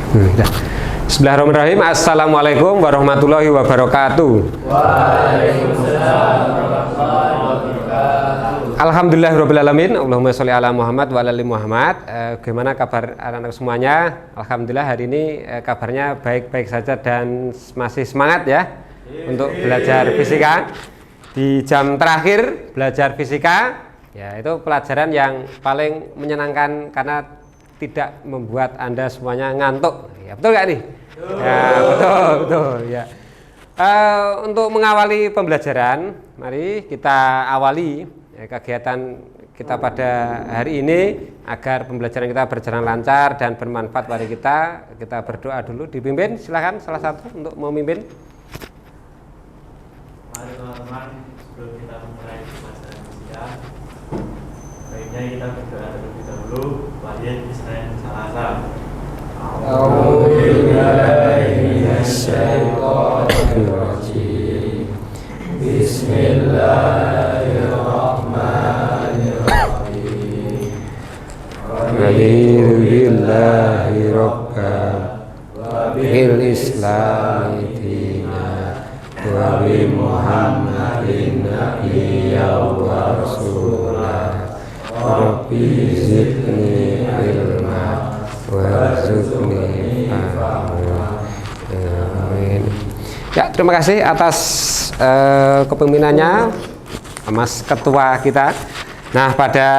Bismillahirrahmanirrahim. Assalamualaikum warahmatullahi wabarakatuh. Waalaikumsalam warahmatullahi wabarakatuh. Alhamdulillahirrabbilalamin. Allahumma sholli ala Muhammad wa ala ali Muhammad. Bagaimana kabar anak-anak semuanya? Alhamdulillah hari ini kabarnya baik-baik saja dan masih semangat ya untuk belajar fisika. Di jam terakhir belajar fisika, ya itu pelajaran yang paling menyenangkan karena tidak membuat Anda semuanya ngantuk. Ya, betul nggak nih? Ya, betul ya. Untuk mengawali pembelajaran, mari kita awali ya, kegiatan kita pada hari ini agar pembelajaran kita berjalan lancar dan bermanfaat bagi kita. Kita berdoa dulu, dipimpin. Silakan salah satu untuk memimpin. Mari teman-teman, sebelum kita memulai pembelajaran fisika, baiknya kita berdoa terlebih dahulu. Wahid Israel Salasa. A'udzubillahiminasyaitonirrajim. Bismillahirrahmanirrahim. Alhamdulillahi rabbil bil islami dina wa bi Muhammadin nabiyyan wa rasulah. Rabbi zidni ilma warzuqni fahma. Amin. Ya, terima kasih atas kepemimpinannya Mas Ketua kita. Nah, pada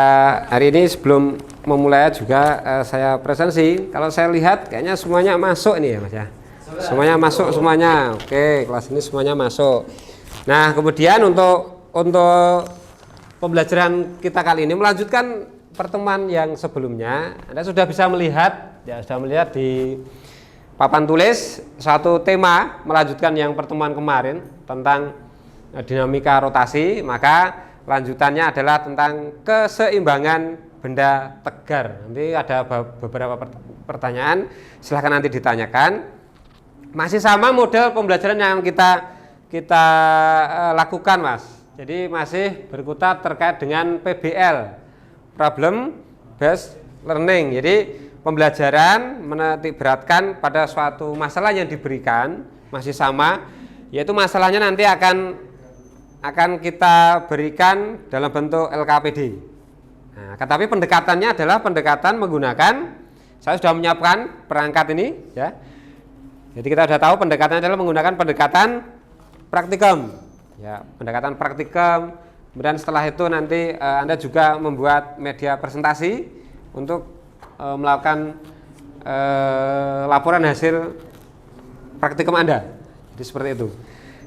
hari ini sebelum memulai juga saya presentasi. Kalau saya lihat kayaknya semuanya masuk ini ya Mas ya. Semuanya masuk semuanya. Oke, kelas ini semuanya masuk. Nah, kemudian untuk pembelajaran kita kali ini melanjutkan pertemuan yang sebelumnya. Anda sudah bisa melihat ya, sudah melihat di papan tulis satu tema melanjutkan yang pertemuan kemarin tentang dinamika rotasi, maka lanjutannya adalah tentang keseimbangan benda tegar. Nanti ada beberapa pertanyaan, silahkan nanti ditanyakan. Masih sama model pembelajaran yang kita lakukan, Mas. Jadi masih berkutat terkait dengan PBL, Problem Based Learning. Jadi pembelajaran menitik beratkan pada suatu masalah yang diberikan masih sama, yaitu masalahnya nanti akan kita berikan dalam bentuk LKPD. Nah, tetapi pendekatannya adalah pendekatan menggunakan, saya sudah menyiapkan perangkat ini ya. Jadi kita sudah tahu pendekatannya adalah menggunakan pendekatan praktikum. Ya, pendekatan praktikum. Kemudian setelah itu nanti Anda juga membuat media presentasi untuk melakukan laporan hasil praktikum Anda. Jadi seperti itu.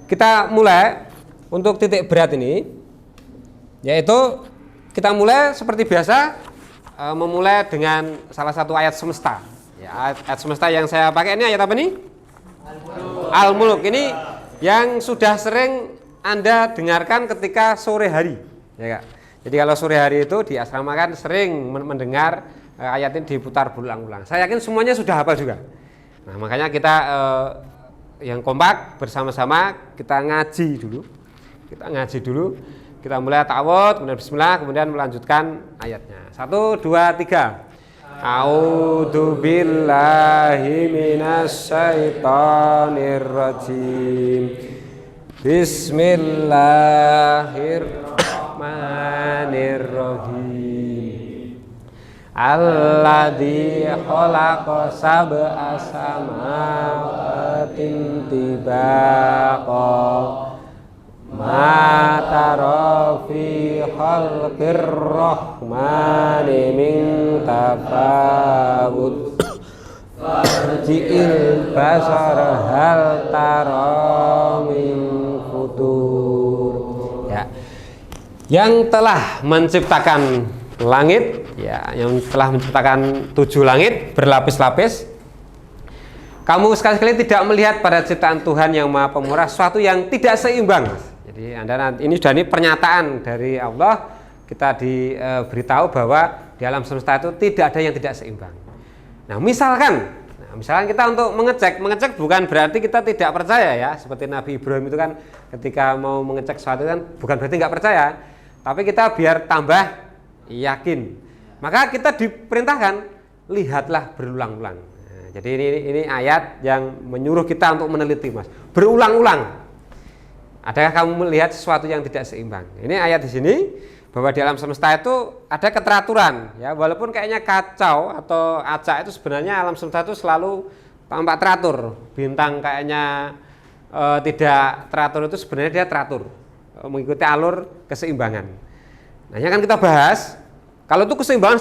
Kita mulai untuk titik berat ini, yaitu kita mulai seperti biasa, memulai dengan salah satu ayat semesta. Ya, ayat semesta yang saya pakai ini ayat apa nih? Al-Mulk. Ini yang sudah sering Anda dengarkan ketika sore hari, ya Kak. Jadi kalau sore hari itu di asrama kan sering mendengar ayat ini diputar berulang-ulang. Saya yakin semuanya sudah hafal juga. Nah, makanya kita yang kompak bersama-sama kita ngaji dulu. Kita mulai ta'awudz, kemudian bismillah, kemudian melanjutkan ayatnya. 1, 2, 3. A'udzu billahi minasyaitonir rajim. Bismillahirrahmanirrahim. Alladzi khalaqa sab'a samaawatin tibaqa ma tara fi khalqir rahmani min tafawut farji'il basara hal tara min futur. Ya, yang telah menciptakan langit, ya, yang telah menciptakan 7 langit berlapis-lapis. Kamu sekali-kali tidak melihat pada ciptaan Tuhan yang Maha Pemurah sesuatu yang tidak seimbang. Jadi Anda ini sudah pernyataan dari Allah, kita diberitahu bahwa di alam semesta itu tidak ada yang tidak seimbang. Nah, misalkan kita untuk mengecek bukan berarti kita tidak percaya ya, seperti Nabi Ibrahim itu kan ketika mau mengecek sesuatu kan bukan berarti nggak percaya, tapi kita biar tambah yakin. Maka kita diperintahkan lihatlah berulang-ulang. Nah, jadi ini ayat yang menyuruh kita untuk meneliti, Mas. Berulang-ulang. Adakah kamu melihat sesuatu yang tidak seimbang? Ini ayat di sini bahwa di alam semesta itu ada keteraturan, ya. Walaupun kayaknya kacau atau acak, itu sebenarnya alam semesta itu selalu tampak teratur. Bintang kayaknya tidak teratur, itu sebenarnya dia teratur, mengikuti alur keseimbangan. Nah, ini akan kita bahas. Kalau itu keseimbangan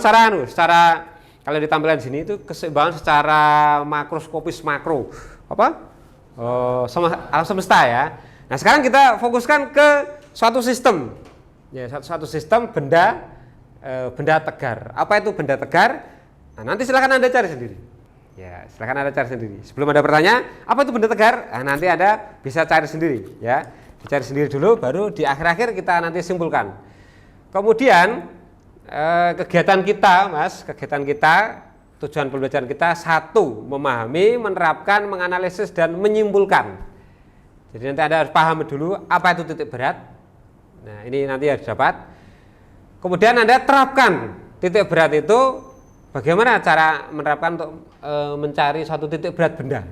secara kalau ditampilkan di sini itu keseimbangan secara makroskopis makro, alam semesta, ya. Nah, sekarang kita fokuskan ke suatu sistem, ya, suatu sistem benda tegar. Apa itu benda tegar? Nah, nanti silakan Anda cari sendiri. Ya, silakan Anda cari sendiri. Sebelum ada pertanyaan, apa itu benda tegar? Nah, nanti Anda bisa cari sendiri, ya. Dicari sendiri dulu, baru di akhir-akhir kita nanti simpulkan. Kemudian kegiatan kita, Mas, tujuan pembelajaran kita, satu, memahami, menerapkan, menganalisis, dan menyimpulkan. Jadi nanti Anda harus paham dulu apa itu titik berat. Nah, ini nanti harus dapat. Kemudian Anda terapkan titik berat itu, bagaimana cara menerapkan untuk mencari suatu titik berat benda.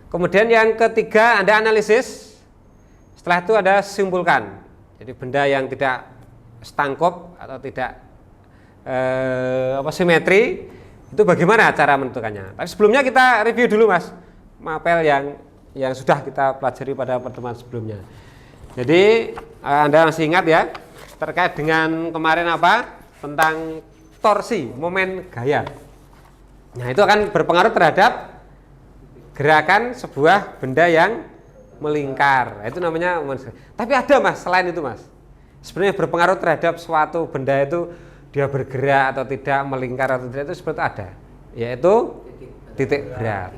Kemudian yang ketiga, Anda analisis. Setelah itu Anda simpulkan. Jadi benda yang tidak setangkop atau tidak simetri, itu bagaimana cara menentukannya. Tapi sebelumnya kita review dulu, Mas, mapel yang sudah kita pelajari pada pertemuan sebelumnya. Jadi Anda masih ingat, ya, terkait dengan kemarin tentang torsi, momen gaya. Nah, itu akan berpengaruh terhadap gerakan sebuah benda yang melingkar. Itu namanya momen. Tapi ada, Mas, selain itu, Mas, sebenarnya berpengaruh terhadap suatu benda itu dia bergerak atau tidak, melingkar atau tidak, itu seperti ada, yaitu titik berat.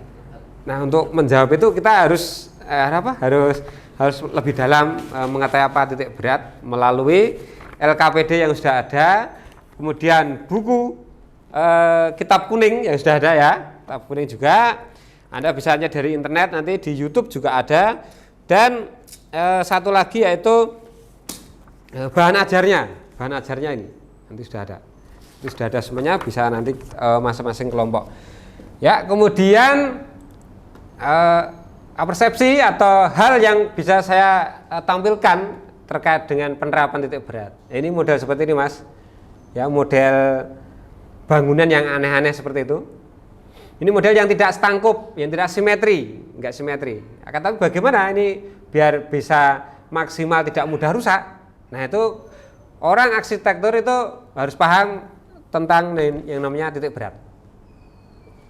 Nah, untuk menjawab itu kita harus lebih dalam mengetahui apa titik berat melalui LKPD yang sudah ada, kemudian buku kitab kuning yang sudah ada, ya, kitab kuning juga. Anda bisa lihat dari internet, nanti di YouTube juga ada, dan satu lagi yaitu bahan ajarnya ini nanti sudah ada. Itu sudah ada semuanya, bisa nanti masing-masing kelompok. Ya, kemudian persepsi atau hal yang bisa saya tampilkan terkait dengan penerapan titik berat. Ini model seperti ini, Mas. Ya, model bangunan yang aneh-aneh seperti itu. Ini model yang tidak setangkup, yang tidak simetri, enggak simetri. Akan tapi bagaimana ini biar bisa maksimal, tidak mudah rusak. Nah, itu orang arsitektur itu harus paham tentang yang namanya titik berat.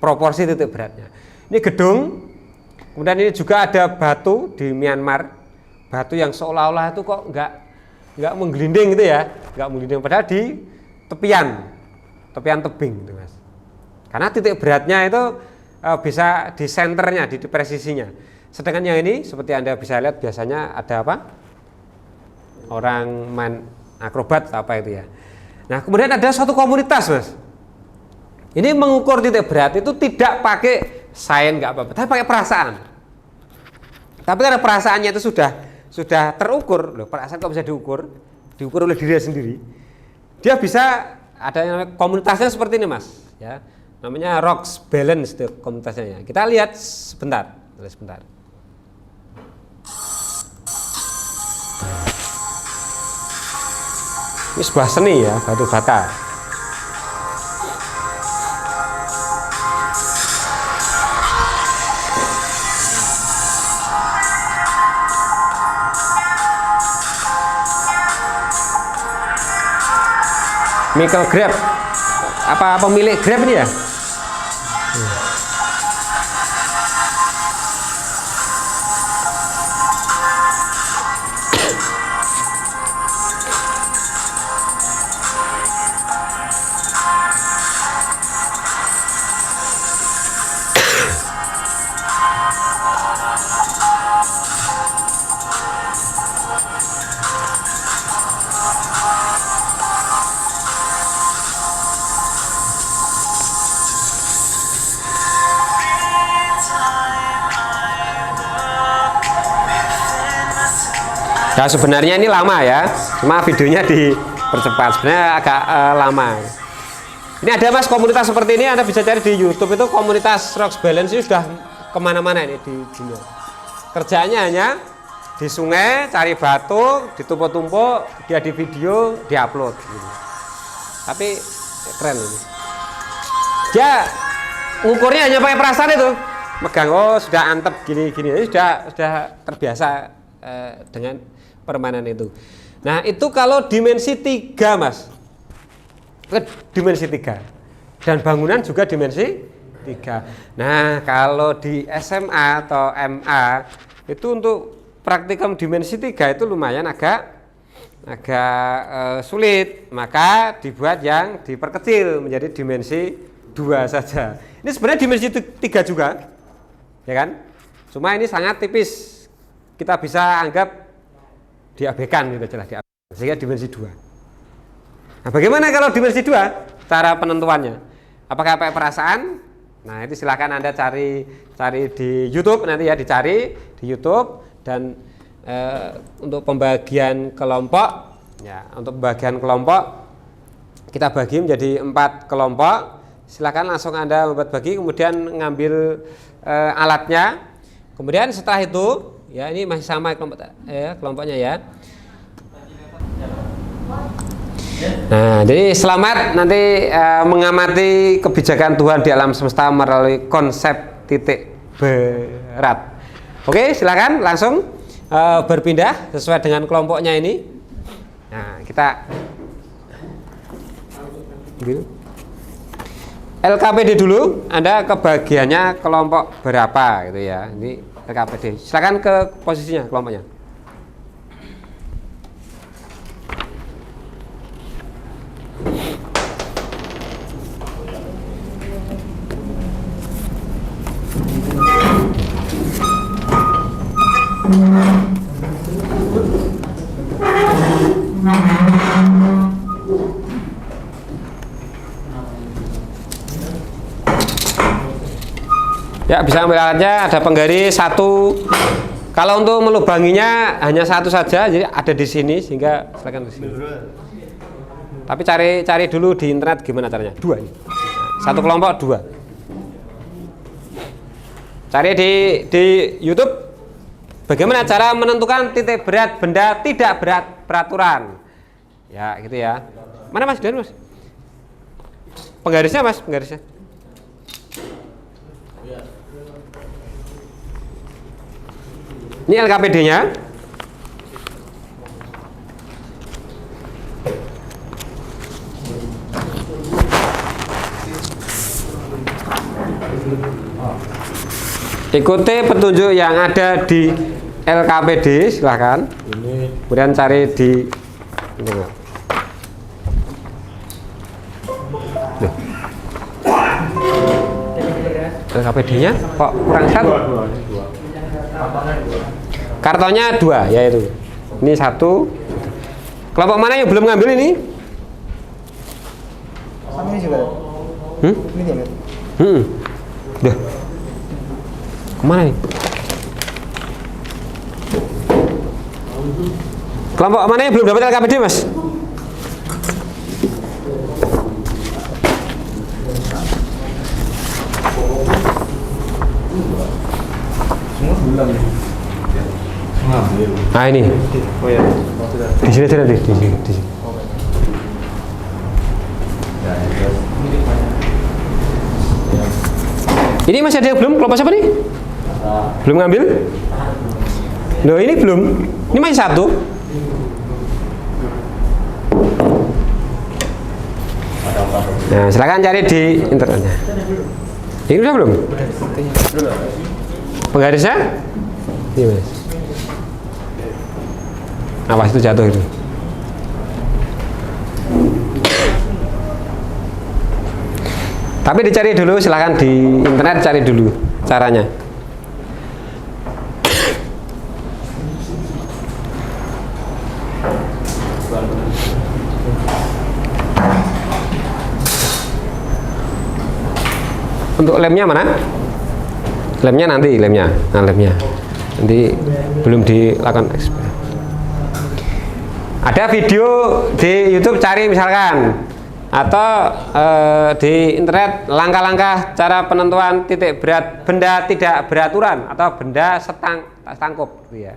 Proporsi titik beratnya. Ini gedung. Kemudian ini juga ada batu di Myanmar, batu yang seolah-olah itu kok enggak menggelinding gitu, ya, enggak menggelinding, padahal di tepian tebing gitu, Mas. Karena titik beratnya itu bisa di senternya, di presisinya. Sedangkan yang ini seperti Anda bisa lihat biasanya ada orang main akrobat apa itu, ya. Nah, kemudian ada suatu komunitas, Mas. Ini mengukur titik berat itu tidak pakai sains, nggak apa-apa, tapi pakai perasaan. Tapi karena perasaannya itu sudah terukur, loh, perasaan kok bisa diukur oleh diri sendiri. Dia bisa ada yang namanya komunitasnya seperti ini, Mas, ya. Namanya Rocks Balance itu komunitasnya. Kita lihat sebentar. Ini sebuah seni, ya, batu bata. Michael Grab, pemilik Grab ini, ya? Nah, sebenarnya ini lama, ya, cuma videonya dipercepat, sebenarnya agak lama. Ini ada mas komunitas seperti ini, Anda bisa cari di YouTube itu komunitas Rocks Balance ini sudah kemana-mana ini di dunia. Kerjaannya hanya di sungai cari batu, ditumpuk-tumpuk, dia di video, diupload. Gitu. Tapi keren ini. Dia ngukurnya hanya pakai perasaan itu, megang oh sudah antep gini-gini, sudah terbiasa dengan permainan itu. Nah itu kalau dimensi 3 mas. Dimensi 3 dan bangunan juga dimensi 3. Nah kalau di SMA atau MA itu untuk praktikum dimensi 3 itu lumayan agak sulit, maka dibuat yang diperkecil menjadi dimensi 2 saja. Ini sebenarnya dimensi 3 juga ya kan, cuma ini sangat tipis, kita bisa anggap diabaikan gitu, jelas diabaikan, sehingga dimensi 2. Nah, bagaimana kalau dimensi 2? Cara penentuannya. Apakah pakai perasaan? Nah, itu silakan Anda cari di YouTube nanti ya, dicari di YouTube dan untuk pembagian kelompok ya, untuk pembagian kelompok kita bagi menjadi 4 kelompok. Silakan langsung Anda membuat bagi, kemudian ngambil alatnya. Kemudian setelah itu ya, ini masih sama kelompoknya ya. Nah, jadi selamat nanti mengamati kebijakan Tuhan di alam semesta melalui konsep titik berat. Oke, silakan langsung berpindah sesuai dengan kelompoknya ini. Nah, kita gitu. LKPD dulu, Anda kebagiannya kelompok berapa gitu ya. Ini LKPD. Silakan ke posisinya kelompoknya. Ya, bisa ambil alatnya, ada penggaris 1. Kalau untuk melubanginya hanya 1 saja, jadi ada di sini sehingga silakan di sini. Tapi cari dulu di internet gimana caranya. 2 ini. 1 kelompok 2. Cari di YouTube bagaimana cara menentukan titik berat benda tidak berat peraturan. Ya, gitu ya. Mana Mas? Dan Mas. Penggarisnya Mas, penggarisnya. Ini LKPD-nya. Ikuti petunjuk yang ada di LKPD, silahkan. Kemudian cari di ini. LKPD-nya kok kurang 1? Kartonnya 2, yaitu ini 1. Kelompok mana yang belum ngambil ini? Sama ini juga. Ini juga. Udah. Kemana nih? Kelompok mana yang belum dapat LKPD, Mas? Ah ini. Oh ya. Di sini nanti, di sini. Ini masih ada yang belum? Kelompok siapa nih? Belum ngambil? Loh, ini belum. Ini masih 1. Nah, silakan cari di internetnya. Ini udah belum? Penggarisnya? Ini Mas. Awas itu jatuh itu. Tapi dicari dulu, silahkan di internet cari dulu caranya. Untuk lemnya mana? Lemnya nanti, lemnya. Nah, lemnya. Nanti belum dilakukan ekspor. Ada video di YouTube, cari misalkan atau di internet langkah-langkah cara penentuan titik berat benda tidak beraturan atau benda setangkup gitu ya.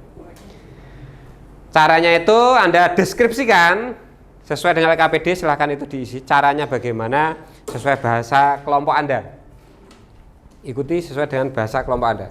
Caranya itu Anda deskripsikan sesuai dengan LKPD, silahkan itu diisi caranya bagaimana sesuai bahasa kelompok Anda. Ikuti sesuai dengan bahasa kelompok Anda.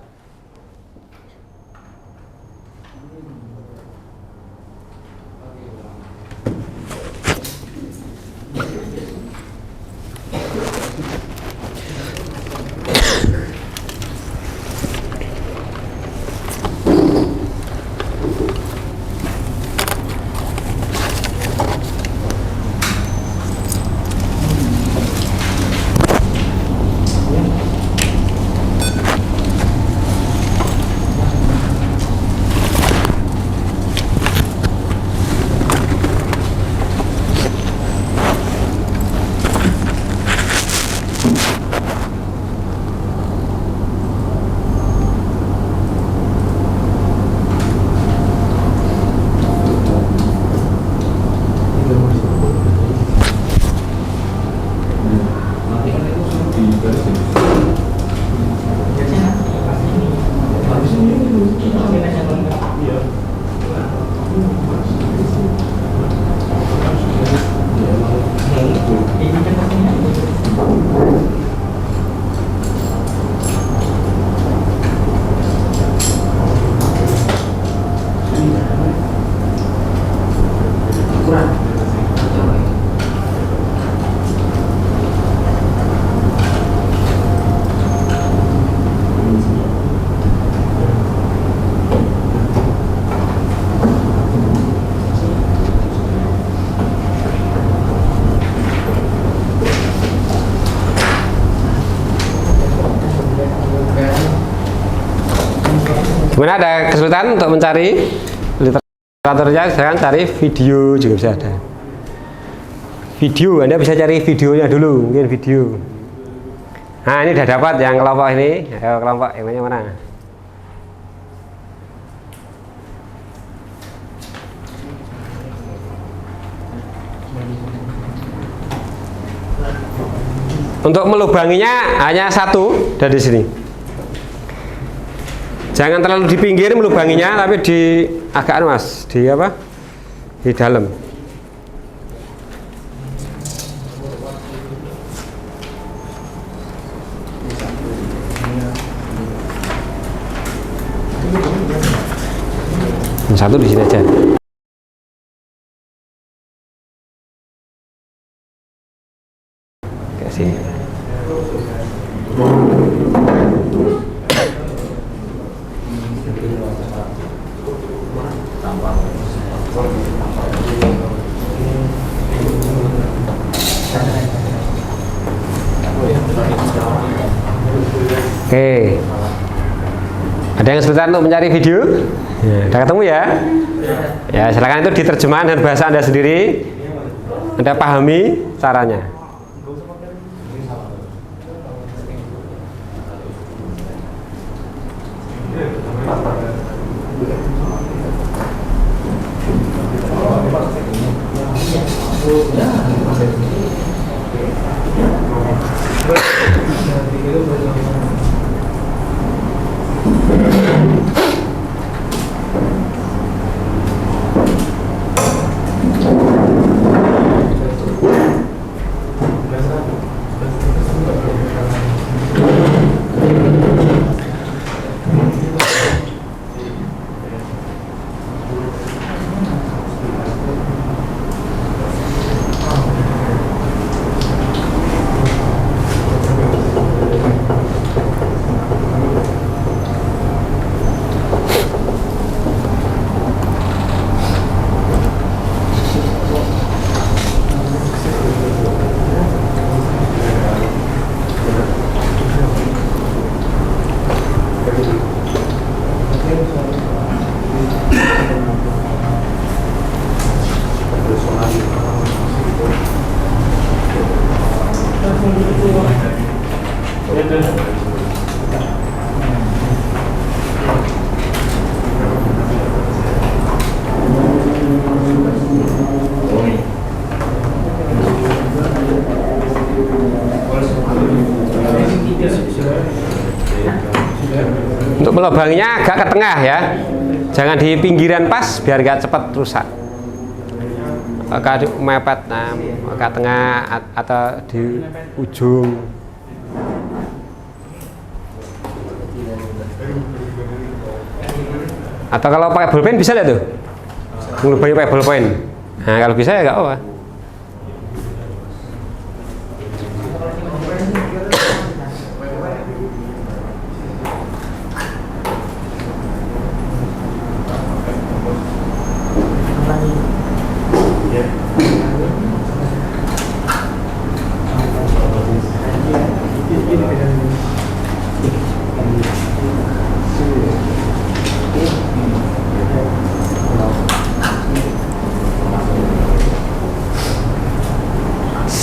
Gimana, ada kesulitan untuk mencari literaturnya? Sekarang cari video juga bisa ada. Video, Anda bisa cari videonya dulu, mungkin video. Nah, ini udah dapat yang kelompok ini. Ayo kelompok yang mana? Untuk melubanginya hanya satu dari sini. Jangan terlalu di pinggir melubanginya, tapi di agak mas, di apa? Di dalam. Satu di sini aja. Kayak sini. Oke, ada yang kesulitan untuk mencari video? Ya, udah ketemu ya? Ya, silakan itu diterjemahkan dengan bahasa Anda sendiri. Anda pahami caranya. Untuk melubanginya agak ke tengah ya, jangan di pinggiran pas biar gak cepat rusak. Agak mepet, nah agak tengah atau di ujung. Atau kalau pakai bolpen bisa nggak tuh? Ngelubangi pakai bolpen. Nah kalau bisa ya nggak apa.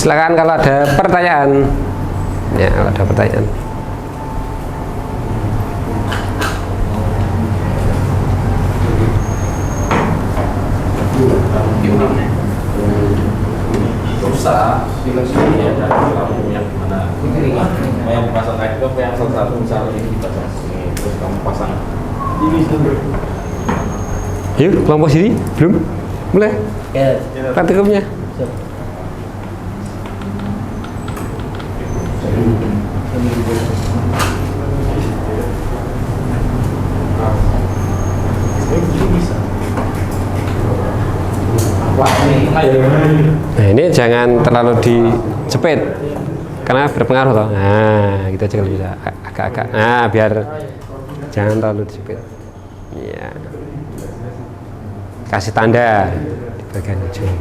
Silakan kalau ada pertanyaan. Ya, kalau ada pertanyaan. Rusak film sini ya dari kamu yang mana yang pasang kayak itu yang salah satu misalnya ini dipasang sini terus kamu pasang ini Yuk, kelompok sini belum mulai praktikumnya. Nah ini jangan terlalu dijepit karena berpengaruh toh. Nah kita juga bisa agak-agak. Nah biar jangan terlalu dijepit. Ya. Kasih tanda di bagian ujung.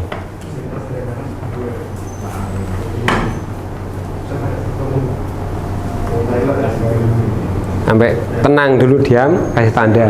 Sampai tenang dulu, diam, kasih tanda.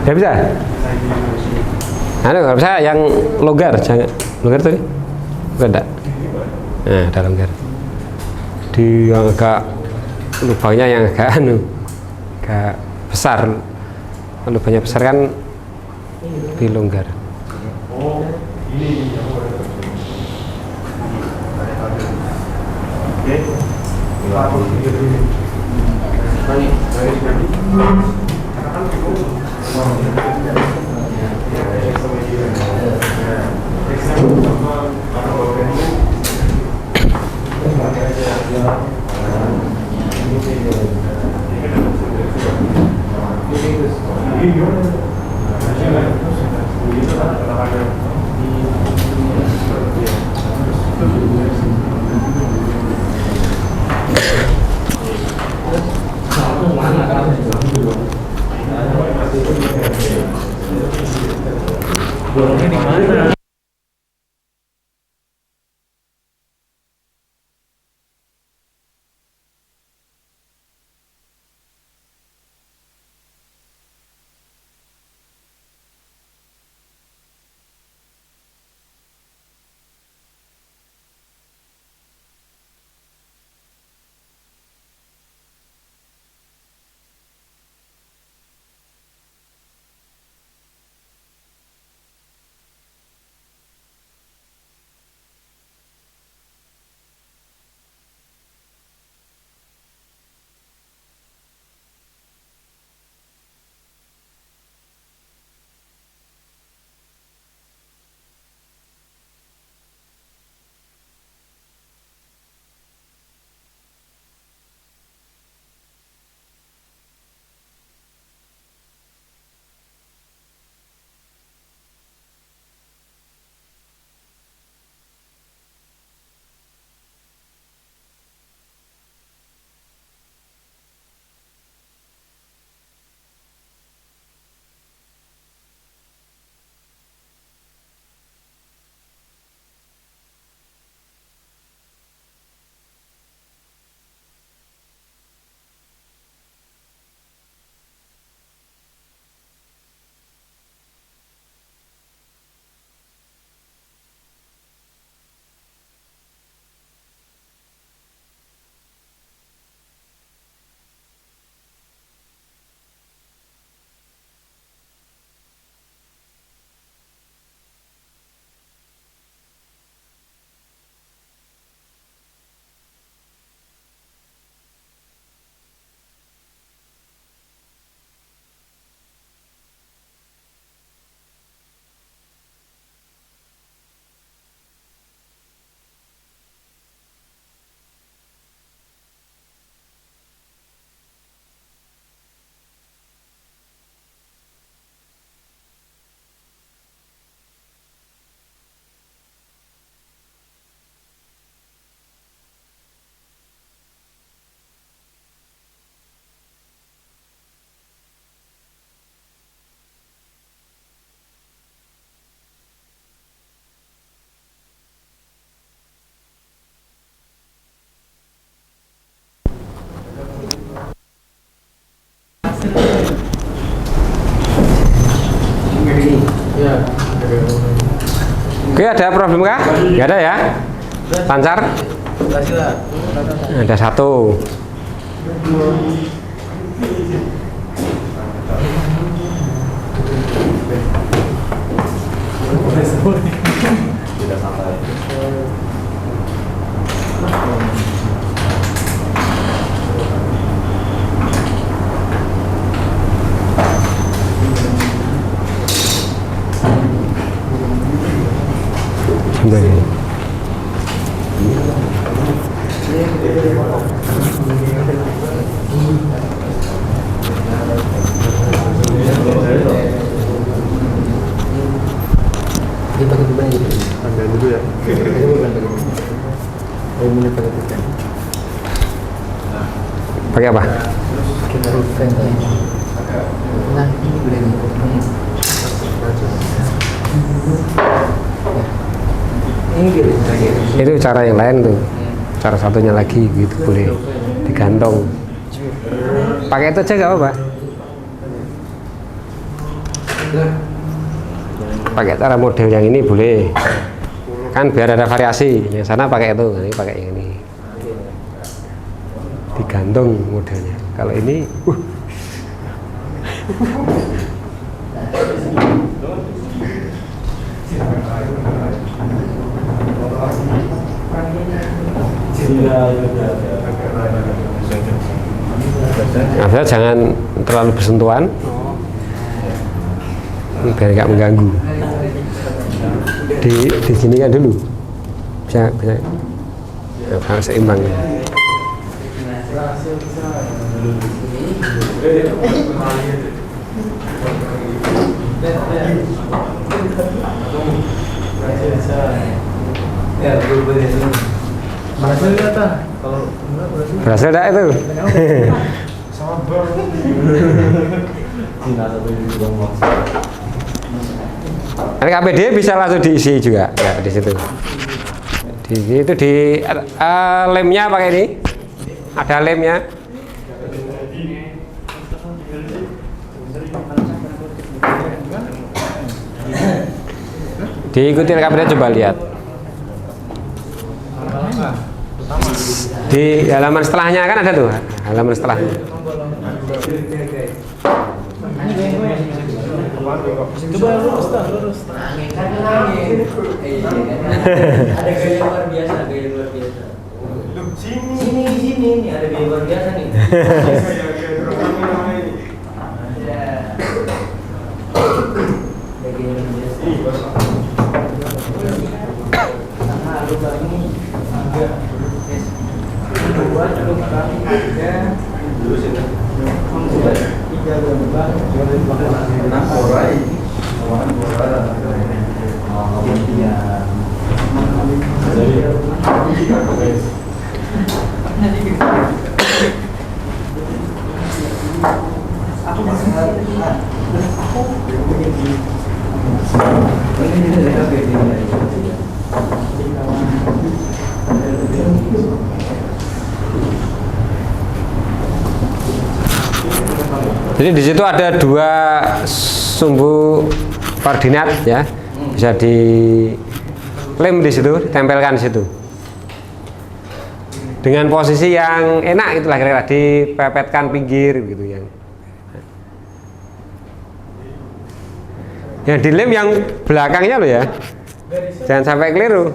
Ya bisa. Anu kalau bisa yang longgar, jangan longgar tadi. Bukan enggak? Nah, ada longgar. Di yang agak lubangnya yang agak agak besar. Lubangnya besar kan lebih longgar. Oh, ini Oke, ada problem kah? Nggak ada ya? Lancar? Ada satu. Tidak santai. Baik. Ambil dulu ya. Mulai pakai tiket. Pakai apa? Nah, ini boleh nih. Ini gitu. Itu cara yang lain tuh. Cara satunya lagi gitu boleh digantung. Pakai itu aja nggak apa-apa. Pakai cara model yang ini boleh. Kan biar ada variasi. Yang sana pakai itu, ini pakai yang ini. Digantung modelnya. Kalau ini, Nah, jangan terlalu bersentuhan biar nggak mengganggu. Di sini kan dulu bisa harus seimbang. Berhasil nggak ta? Kalau Berhasil enggak itu? KPD bisa langsung diisi juga ya di situ. Itu di lemnya pakai ini. Ada lemnya. Diikuti KPD, coba lihat. Di halaman setelahnya kan ada tuh, halaman setelahnya. coba lurus. Ada gaya luar biasa, Sini nih ada gaya luar biasa nih. Jadi di situ ada dua sumbu koordinat ya, bisa di lem di situ, ditempelkan di situ. Dengan posisi yang enak itulah kira-kira, dipepetkan pinggir gitu yang. Yang di lem yang belakangnya loh ya, jangan sampai keliru.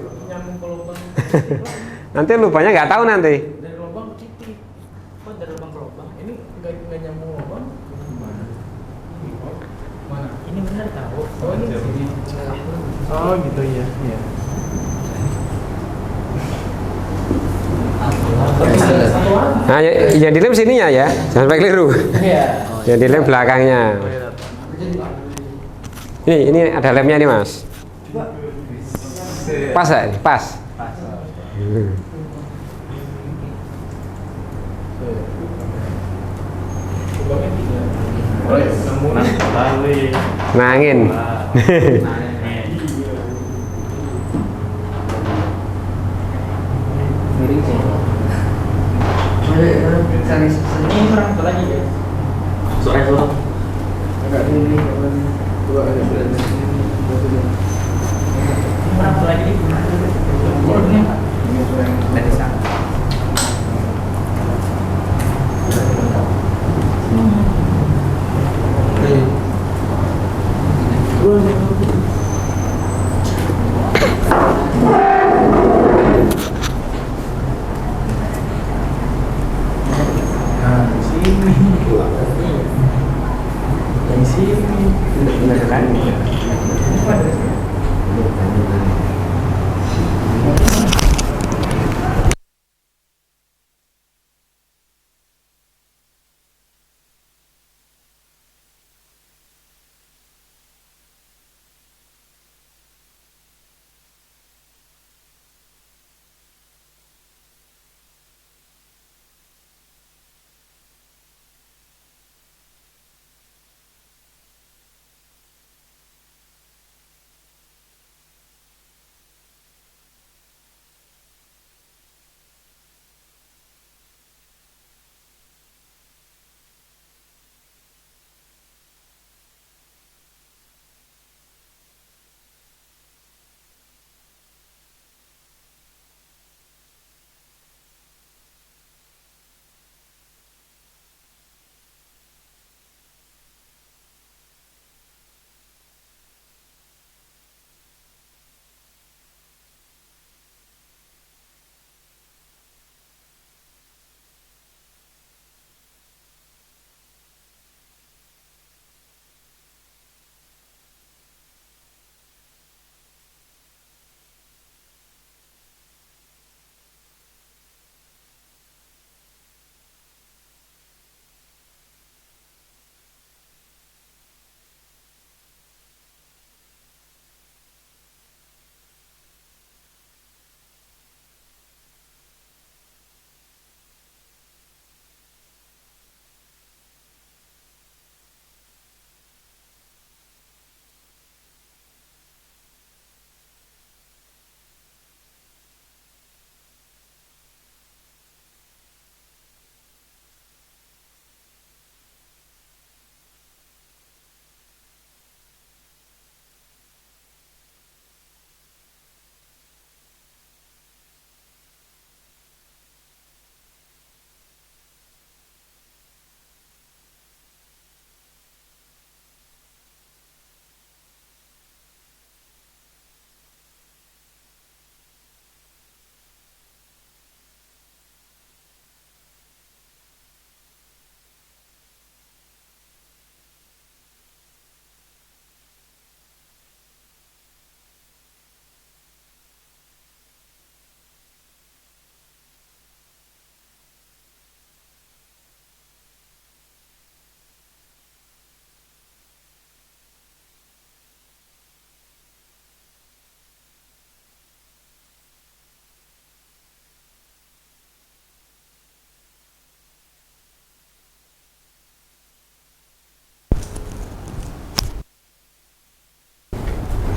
Nanti lubangnya nggak tahu nanti. Dari lubang titik. Kok dari lubang ke lubang? Ini nggak nyambung lubang? Mana? Ini benar tahu. Oh ini sini. Oh gitu ya. Iya. Nah, yang di lem sininya ya, jangan sampai keliru. Yang di lem belakangnya. Ini ada lemnya nih mas. Pas ya? Pas. Nangin. Agak tinggi, dua ada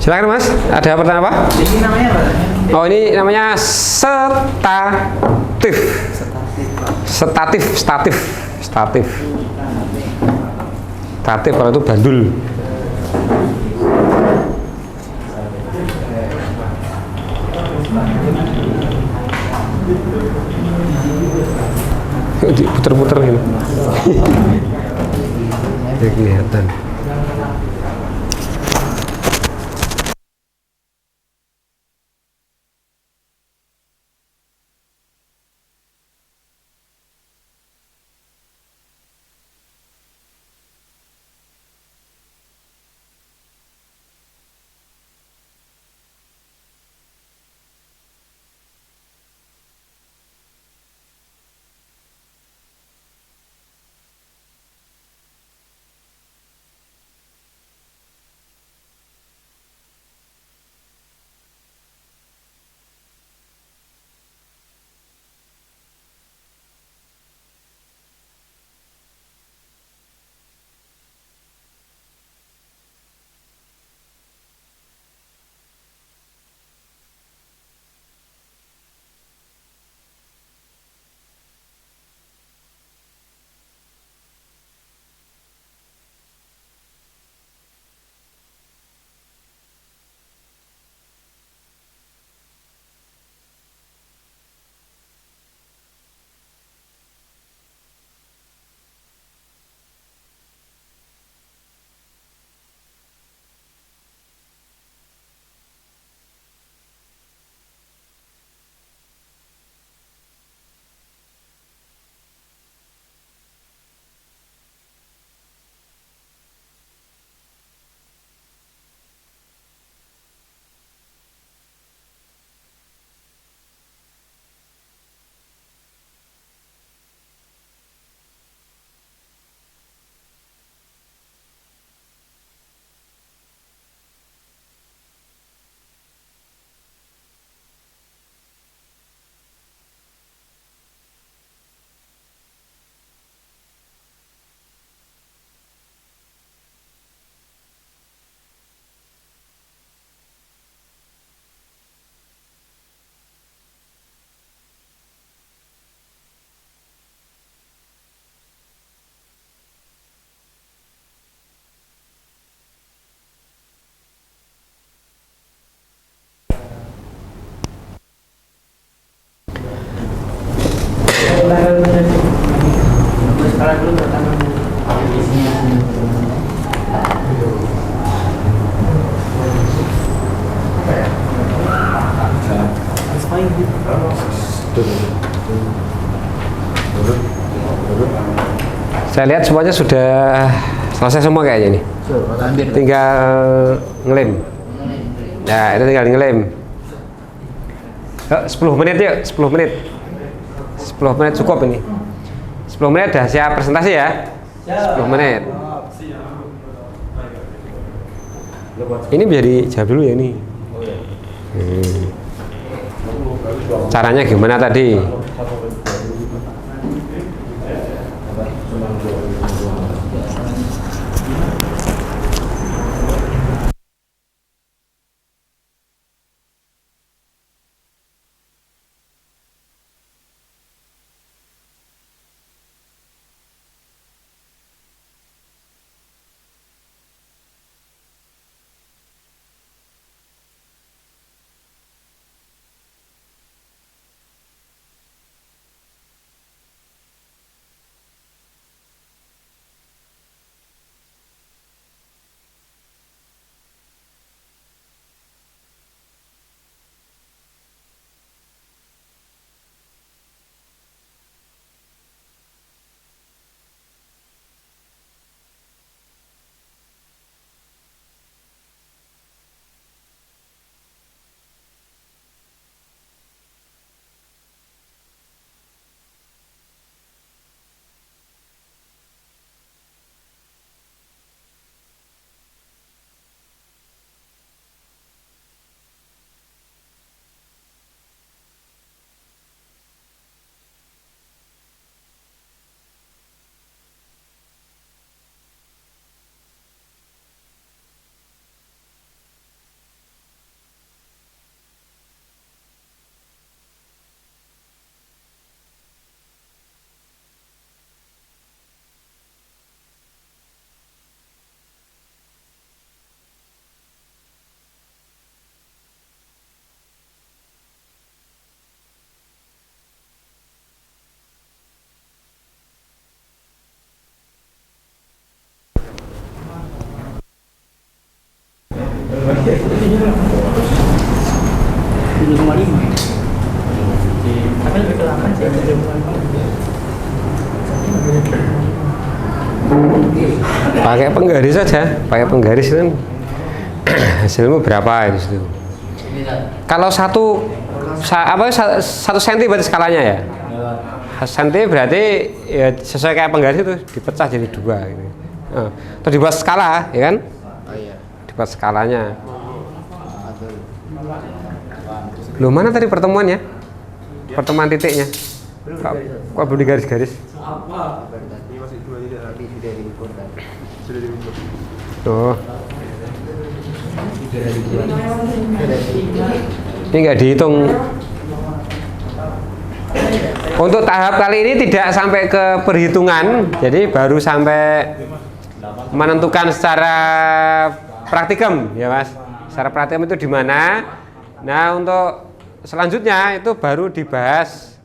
Silakan Mas, ada pertanyaan apa? Ini namanya apa? Oh, ini namanya statif. Statif. Statif kalau itu bandul. Diputer-puter gitu. Ya, kelihatan. Sekarang dulu pertamanya. Saya lihat semuanya sudah selesai semua kayaknya nih. Tinggal ngelem. Ya, itu tinggal ngelem. Yuk, 10 menit yuk, 10 menit. 10 menit cukup ini. 10 menit udah siap presentasi ya. 10 menit. Ini menjadi jawab dulu ya ini. Caranya gimana tadi? 7,5. Tapi lebih kelamaan sih 7,5. Pakai penggaris saja, pakai penggaris kan hasilmu berapa itu situ. Kalau satu senti berarti skalanya ya. Senti berarti ya sesuai kayak penggaris itu dipecah jadi 2 gitu. Atau dibuat skala ya kan? Dibuat skalanya. Loh, mana tadi pertemuannya? Pertemuan titiknya. Kok belum digaris-garis? Oh. Ini nggak dihitung. Untuk tahap kali ini tidak sampai ke perhitungan, jadi baru sampai menentukan secara praktikum ya Mas. Secara praktikum itu di mana? Nah, untuk selanjutnya itu baru dibahas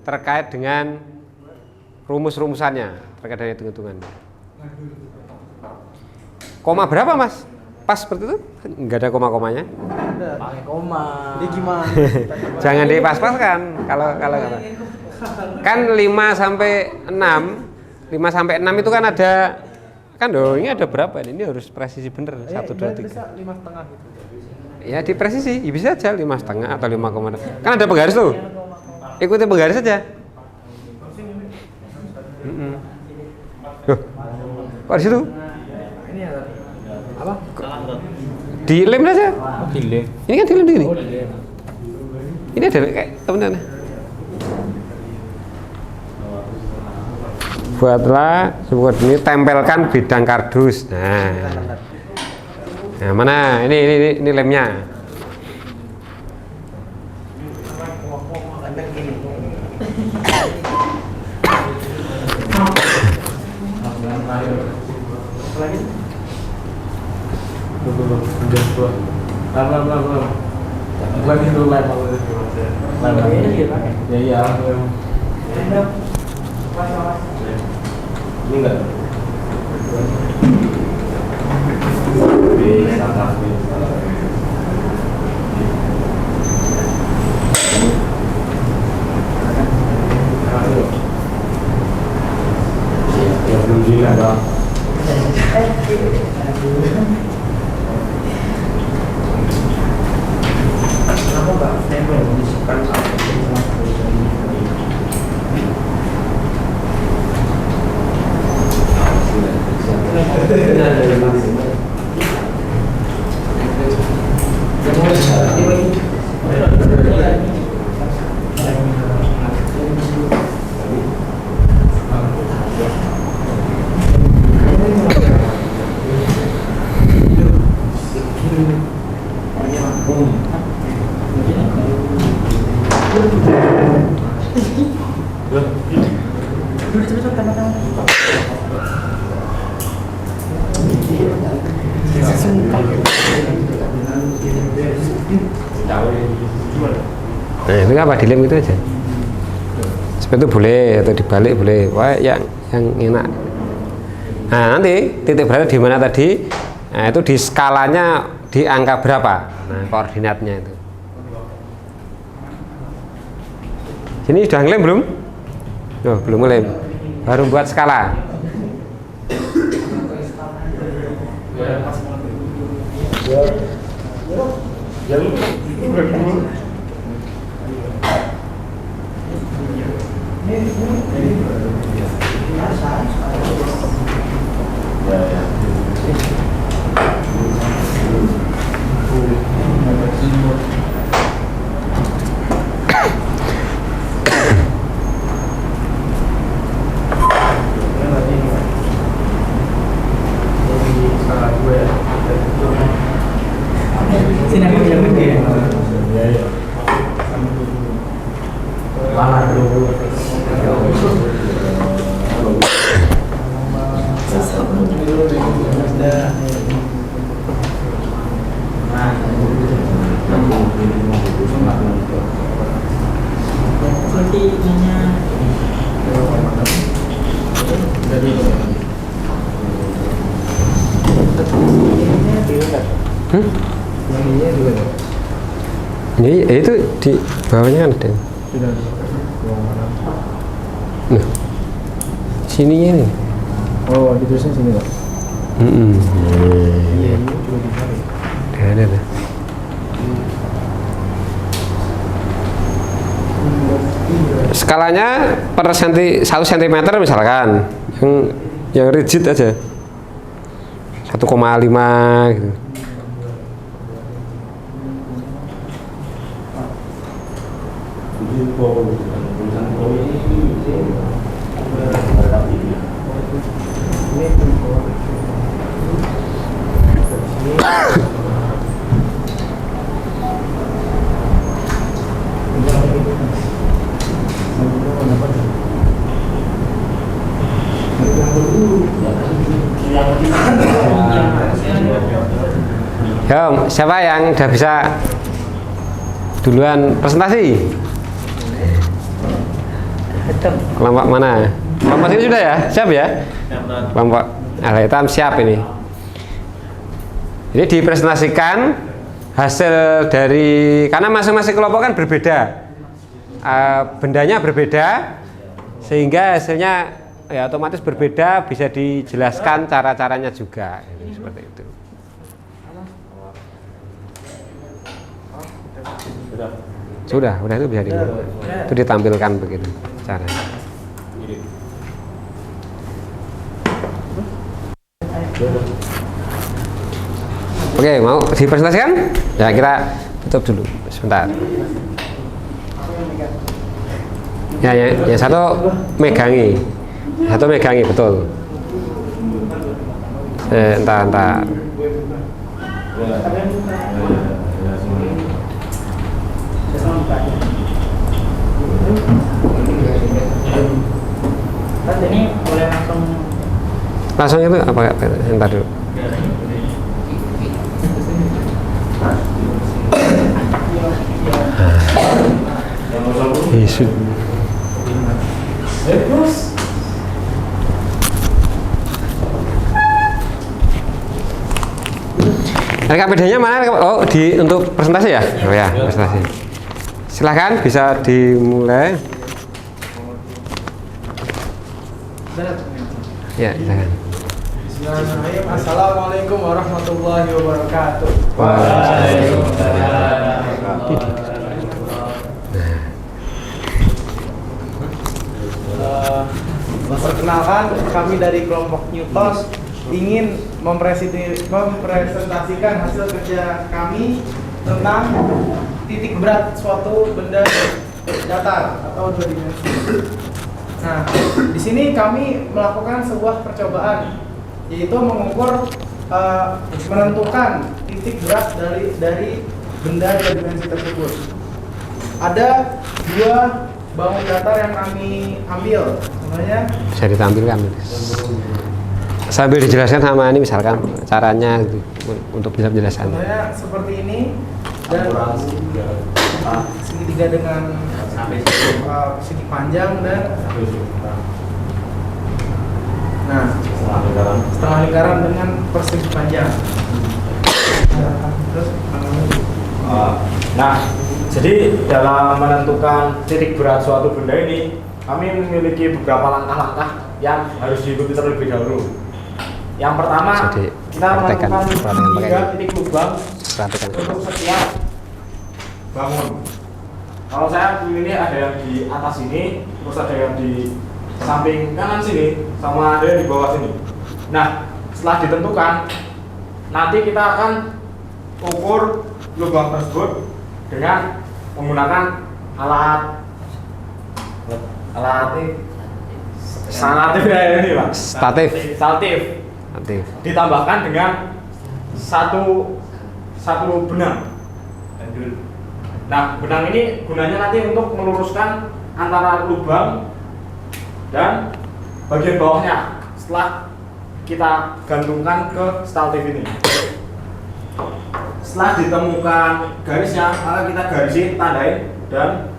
terkait dengan rumus-rumusannya, terkait dengan hitung-hitungan. Koma berapa Mas? Pas seperti itu? Nggak ada koma-komanya? Pakai koma. Ini gimana? Jangan dipas-paskan. Kalau kan 5 sampai 6, 5 sampai 6 itu kan ada kan ini ada berapa ini? Ini harus presisi bener. 1 2 3. Bisa 5,5 gitu. Ya di presisi, ya bisa aja 5,5 atau 5,6. Kan ada penggaris tuh. Ikuti penggaris saja. Loh, kok di situ? Ini apa? Dilem saja. Dilem. Ini kan dilem di sini. Ini ada kayak teman-teman. Buatlah sebuah ini, tempelkan bidang kardus. Nah, mana ini lemnya. Iya. Ini enggak. Nah, itu apa dilem itu aja. Seperti itu boleh atau dibalik boleh. Wah, yang enak. Nah, nanti titik berada di mana tadi? Nah, itu di skalanya di angka berapa? Nah, koordinatnya itu. Sini sudah ngelem belum? Oh, belum ngelem. Baru buat skala. Sini aku bilang gede. Mana dulu? Ini itu di bawahnya kan ada. Sudah. Nah, sini ini. Oh, ditulisnya sini Pak. Iya, ini juga dicari. Ada. Skalanya per 1 cm misalkan, yang rigid aja 1,5 gitu. Yo, siapa yang udah bisa duluan presentasi? Kelompok mana? Kelompok ini sudah ya? Siap ya? Kelompok hitam siap ini. Jadi dipresentasikan hasil dari, karena masing-masing kelompok kan berbeda, bendanya berbeda, sehingga hasilnya ya otomatis berbeda, bisa dijelaskan cara-caranya juga, seperti itu. Sudah itu bisa itu ditampilkan begitu caranya. Oke, mau dipresentasikan? Ya, kita tutup dulu sebentar. Ya, yang satu megangi, betul. Entar. Ini boleh langsung itu apa? Entar dulu. Yesus. RKPD-nya mana? Oh, untuk presentasi ya? Oh ya, presentasi. Silahkan bisa dimulai. Ya, silakan. Bismillahirrahmanirrahim. Assalamualaikum warahmatullahi wabarakatuh. Perkenalkan, kami dari kelompok Newtos ingin mempresentasikan hasil kerja kami tentang titik berat suatu benda datar atau dua dimensi. Nah, di sini kami melakukan sebuah percobaan, yaitu mengukur, menentukan titik berat dari benda dua dimensi tersebut. Ada 2 bangun datar yang kami ambil, sebenarnya Bisa ditampilkan sambil dijelaskan sama ini, misalkan caranya gitu, untuk bisa menjelaskan. sebenarnya seperti ini dan segitiga dengan segi panjang dan setengah lingkaran dengan persegi panjang. Terus Nah, jadi dalam menentukan titik berat suatu benda ini, kami memiliki beberapa langkah-langkah yang harus diikuti terlebih dahulu. Yang pertama, Jadi, kita praktekkan, menentukan praktekkan 3 titik lubang Perhatikan. untuk setiap bangun. Kalau saya ini ada yang di atas sini, terus ada yang di samping kanan sini, sama ada yang di bawah sini. Nah, setelah ditentukan, nanti kita akan ukur lubang tersebut dengan menggunakan alat statif ya ini Pak. Statif. Ditambahkan dengan satu benang. Nah, benang ini gunanya nanti untuk meluruskan antara lubang dan bagian bawahnya setelah kita gantungkan ke statif ini. Setelah ditemukan garisnya, maka kita garisin, tandain dan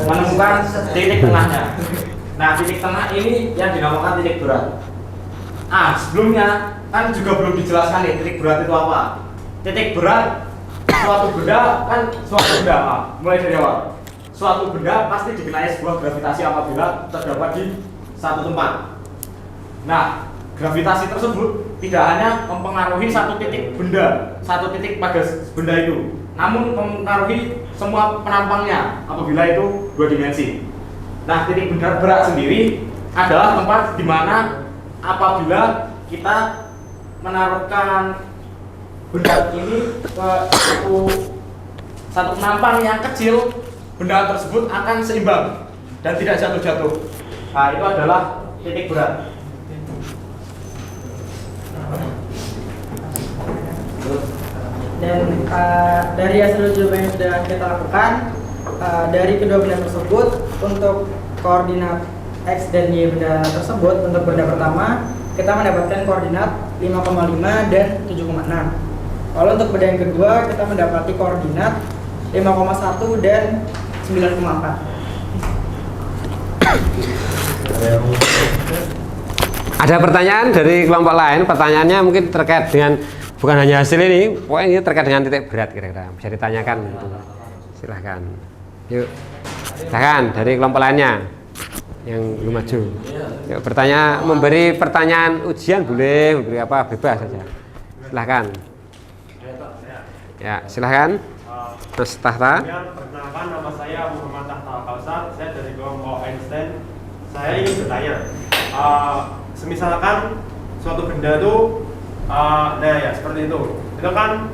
menemukan titik tengahnya. Nah, titik tengah ini yang dinamakan titik berat. Sebelumnya kan juga belum dijelaskan nih titik berat itu apa. Titik berat suatu benda kan mulai dari awal. Suatu benda pasti dikenai sebuah gravitasi apabila terdapat di satu tempat. Nah, gravitasi tersebut tidak hanya mempengaruhi satu titik benda, satu titik pada benda itu, namun mempengaruhi semua penampangnya apabila itu dua dimensi. Nah, titik berat sendiri adalah tempat di mana apabila kita menaruhkan benda ini ke satu penampang yang kecil, benda tersebut akan seimbang dan tidak jatuh-jatuh. Nah, itu adalah titik berat. Dan dari hasil uji coba yang sudah kita lakukan, dari kedua benda tersebut untuk koordinat X dan Y benda tersebut, untuk benda pertama kita mendapatkan koordinat 5,5 dan 7,6. Lalu untuk benda yang kedua kita mendapati koordinat 5,1 dan 9,4. Ada pertanyaan dari kelompok lain? Pertanyaannya mungkin terkait dengan bukan hanya hasil ini, pokoknya ini terkait dengan titik berat kira-kira. Bisa ditanyakan. Silahkan. Yuk, silahkan dari kelompok lainnya yang belum maju. Yuk, bertanya, memberi pertanyaan ujian boleh, memberi apa bebas saja. Silahkan. Ya, silahkan. Mas Tahta. Perkenalkan, nama saya Muhammad Tahta Al-Kausar. Saya dari kelompok Einstein. Saya ingin bertanya, semisalkan suatu benda itu, nah ya seperti itu kan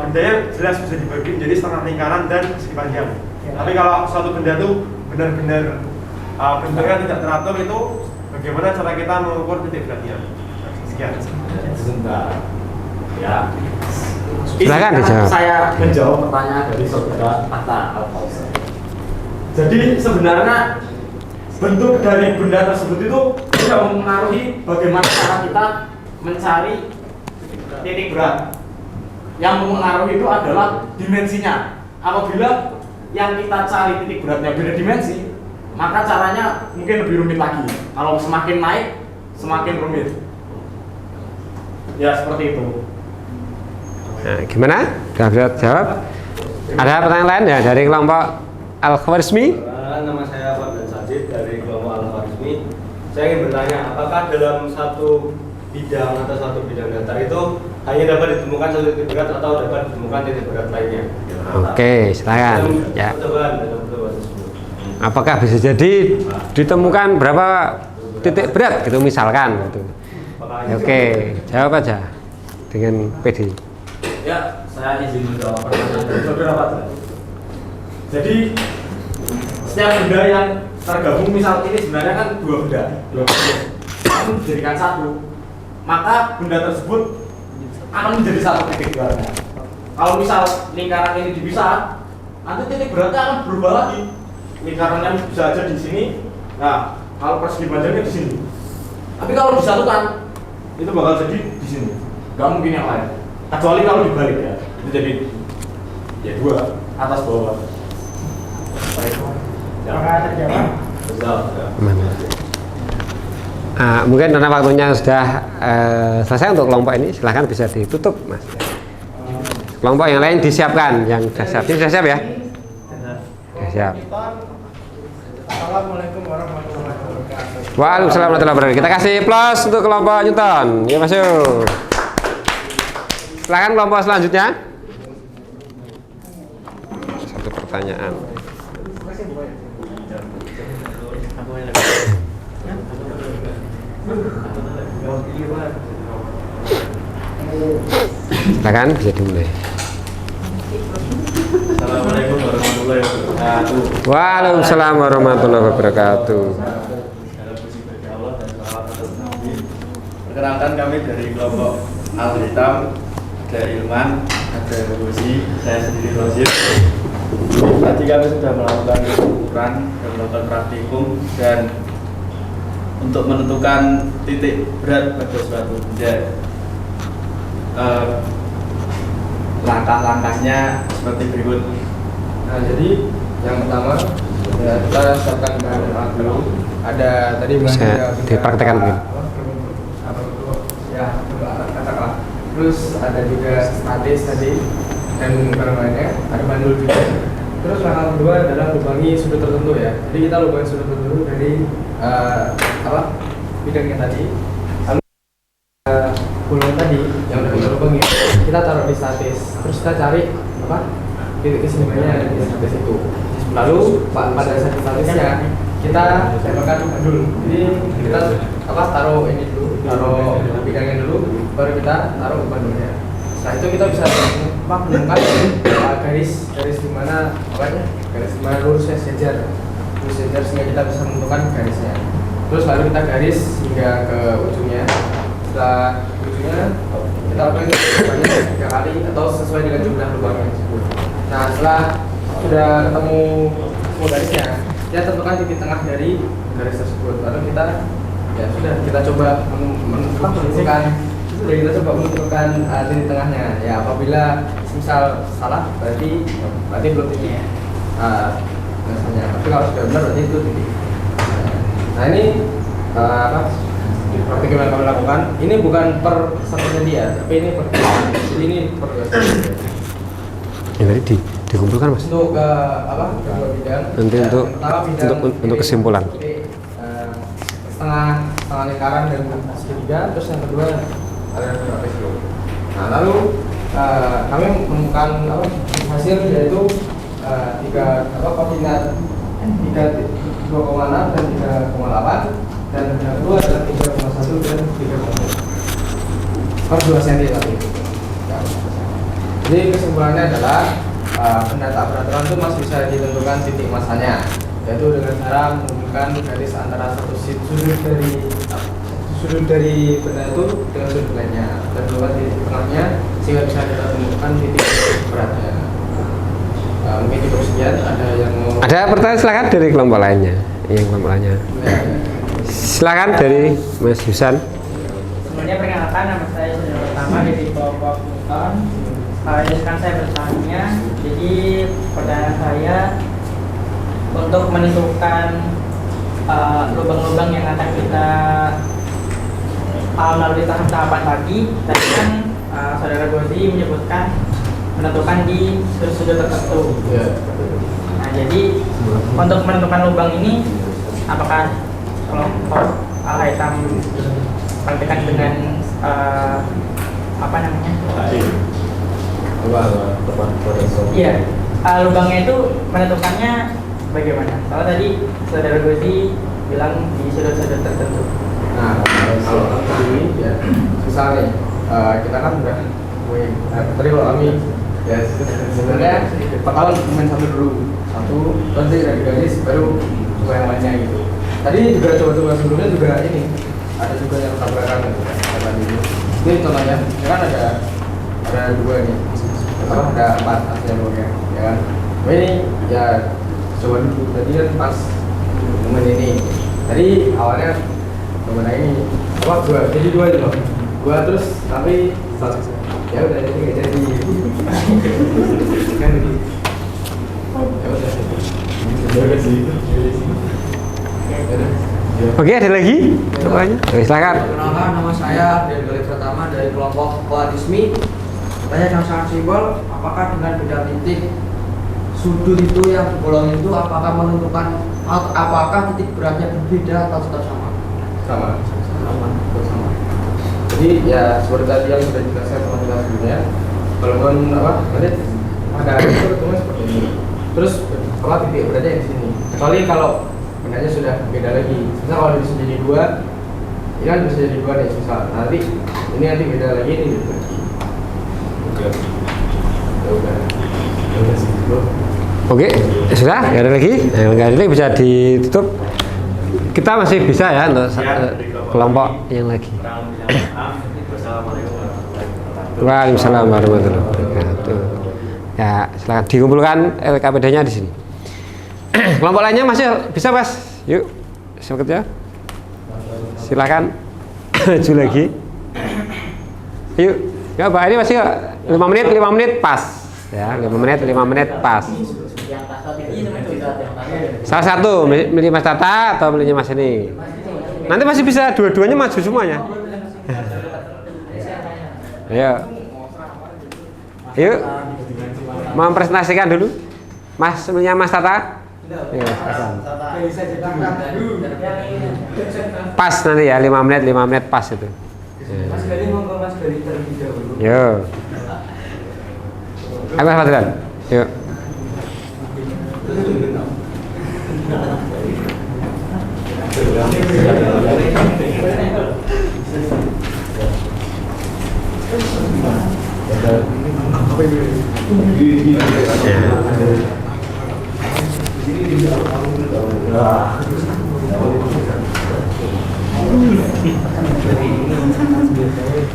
bendanya jelas bisa dibagi menjadi setengah lingkaran dan segi panjang. Tapi kalau suatu benda itu benar-benar bentuknya tidak teratur, itu bagaimana cara kita mengukur titik beratnya? Sekian. Sebentar. Ya. Silakan dijawab. Saya menjawab pertanyaan dari saudara Tahta Al-Kausar. Jadi sebenarnya bentuk dari benda tersebut itu tidak mempengaruhi bagaimana cara kita mencari titik berat. Yang mempengaruhi itu adalah dimensinya. Apabila yang kita cari titik beratnya beda dimensi, maka caranya mungkin lebih rumit lagi. Kalau semakin naik, semakin rumit. Ya seperti itu. Nah, gimana? Sudah bisa jawab? Ada pertanyaan lain ya dari kelompok Al-Khwarizmi? Nama saya Fadlan Sajid dari kelompok Al-Khwarizmi. Saya ingin bertanya, apakah dalam satu bidang atau satu bidang datar itu hanya dapat ditemukan satu titik berat atau dapat ditemukan titik berat lainnya? Oke, silakan. Ya. Apakah bisa jadi ditemukan berapa titik berat gitu misalkan gitu. Oke, jawab aja dengan PD. Ya, saya izin menjawab pertanyaan dari saudara Fadlan. Jadi setiap benda yang tergabung, misal ini sebenarnya kan dua benda akan dijadikan satu, maka benda tersebut akan menjadi satu titik beratnya. Kalau misal lingkaran ini dipisah, nanti titik beratnya akan berubah lagi. Lingkarannya bisa aja di sini, nah kalau persegi panjangnya di sini. Tapi kalau disatukan, itu bakal jadi di sini. Gak mungkin yang lain. Kecuali kalau dibalik ya, itu jadi ya dua, atas bawah. Apakah terjawab? Mungkin karena waktunya sudah selesai untuk kelompok ini, silahkan bisa ditutup, Mas. Kelompok yang lain disiapkan, yang sudah siap. Ini sudah siap ya? Sudah siap. Assalamualaikum warahmatullahi wabarakatuh. Waalaikumsalam warahmatullahi wabarakatuh. Kita kasih plus untuk kelompok Newton. Ya, masuk. Silahkan kelompok selanjutnya. Satu pertanyaan. Silakan bisa dimulai. Assalamualaikum warahmatullahi wabarakatuh. Waalaikumsalam warahmatullahi wabarakatuh. Perkenalkan, kami dari kelompok Al-Hitam, ada Ilman, ada Rosi, saya sendiri Rosid. Tadi kami sudah melakukan ukuran dan melakukan praktikum, dan untuk menentukan titik berat pada suatu benda, langkah-langkahnya seperti berikut. Nah, jadi yang pertama ya, kita siapkan bahan alat dulu. Ada tadi Bisa dipraktekkan mungkin. Ya, katakanlah. Terus ada juga statis tadi, dan barang lainnya, ada bandul juga. Terus langkah kedua adalah lubangi sudut tertentu ya. Jadi kita lubangi sudut tertentu dari bidangnya tadi. Lalu bolong tadi yang udah kita lubangi, kita taruh di statis. Terus kita cari titik keseimbangannya di statis itu. Lalu pada saat statisnya kita tempelkan bandul. Jadi kita taruh ini dulu, taruh bidangnya dulu, baru kita taruh bandulnya. Setelah itu kita bisa menemukan garis di mana garis di mana lurusnya sejajar sehingga kita bisa menentukan garisnya. Terus lalu kita garis hingga ke ujungnya. Setelah ujungnya kita lakukan banyak 3 kali atau sesuai dengan jumlah lubangnya tersebut. Nah setelah sudah ketemu semua garisnya, kita tentukan titik tengah dari garis tersebut. Lalu kita coba menentukan titik tengahnya. Ya apabila misal salah berarti belum titik. Tapi kalau sudah benar berarti itu titik. Nah ini praktik yang kami lakukan. Ini bukan per satunya dia, tapi ini per. Jadi ini per. Yang tadi dikumpulkan mas. Untuk kedua bidang. Nanti ya, untuk kesimpulan. Setengah lingkaran dan segitiga. Terus yang kedua ada trapezio. Nah lalu kami menemukan hasil yaitu 3 koordinat 2,6 dan 3,8 dan yang kedua adalah 3,1 dan 3,4 per 2 cm tadi. Jadi kesimpulannya adalah pendata peraturan itu masih bisa ditentukan titik masanya, yaitu dengan cara menghubungkan garis antara satu sudut dari benda itu dengan sudut lainnya dan menentukan titik tengahnya sehingga bisa kita temukan titik beratnya. Mungkin cukup sekian. Ada yang mau? Ada pertanyaan silakan dari kelompok lainnya. Yang kelompok lainnya. Silakan dari Mas Husan. Sebenarnya perkenalkan, nama saya sudah pertama dari kelompok Newton. Izinkan saya bertanya. Jadi pertanyaan saya untuk menentukan lubang-lubang yang akan kita melalui tahapan tadi kan saudara Gozi menyebutkan menentukan di sudut tertentu. Nah jadi untuk menentukan lubang ini apakah kelompok Al-Haytham praktekkan dengan Iya, lubangnya itu menentukannya bagaimana? Kalau tadi saudara Gozi bilang di sudut-sudut tertentu. Nah, kalau ini ya, misalnya kita kan udah tadi kalau kami ya sebenarnya pertama main satu nanti dari garis baru coba yang lainnya gitu. Tadi juga coba-coba sebelumnya juga ini ada juga yang tabrakan gitu kan. Ini contohnya, ya kan ada 2 nih. Ada 4 hasilnya lubangnya, ya kan. Nah, ini ya coba dulu. Tadi kan pas momen ini. Tadi awalnya coba ini jadi 2 aja loh. 2 terus tapi ya udah jadi nggak jadi kan gitu. Ya udah sih. Oke, ada lagi? Pertanyaannya? Silakan. Perkenalkan, nama saya dari Gali Pertama dari kelompok Koalismi. Pertanyaan yang sangat simpel, apakah dengan beda titik sudut itu yang dibolong itu apakah menentukan apakah titik beratnya berbeda atau tetap sama? Sama. Jadi ya seperti tadi yang sudah dijelaskan teman-teman sebelumnya, walaupun nanti ada itu ketemu seperti ini. Terus titik beratnya di sini. Kecuali kalau bendanya sudah beda lagi. Misal kalau bisa jadi 2, ini kan bisa jadi 2 nih. Misal nanti ini beda lagi ini gitu. Udah sih. Oke, sudah? Nggak ada lagi? Nggak ada lagi, bisa ditutup. Kita masih bisa ya untuk kelompok yang lagi. Waalaikumsalam warahmatullahi wabarakatuh. Ya, silakan dikumpulkan LKPD-nya di sini. Kelompok lainnya masih bisa, Mas? Yuk, siapa kerja? Silakan maju lagi. Yuk, ya Pak, ini masih 5 menit pas. Ya, 5 menit pas. Salah satu milih Mas Tata atau milihnya Mas ini. Nanti masih bisa dua-duanya maju semuanya. Ayo. Yuk, mempresentasikan dulu. Mas, punya Mas Tata? Ya, pas nanti ya, 5 menit pas itu. Mas Gali monggo Mas Gali terlebih dahulu. Yo. Ayo Mas Fadlan. Yuk.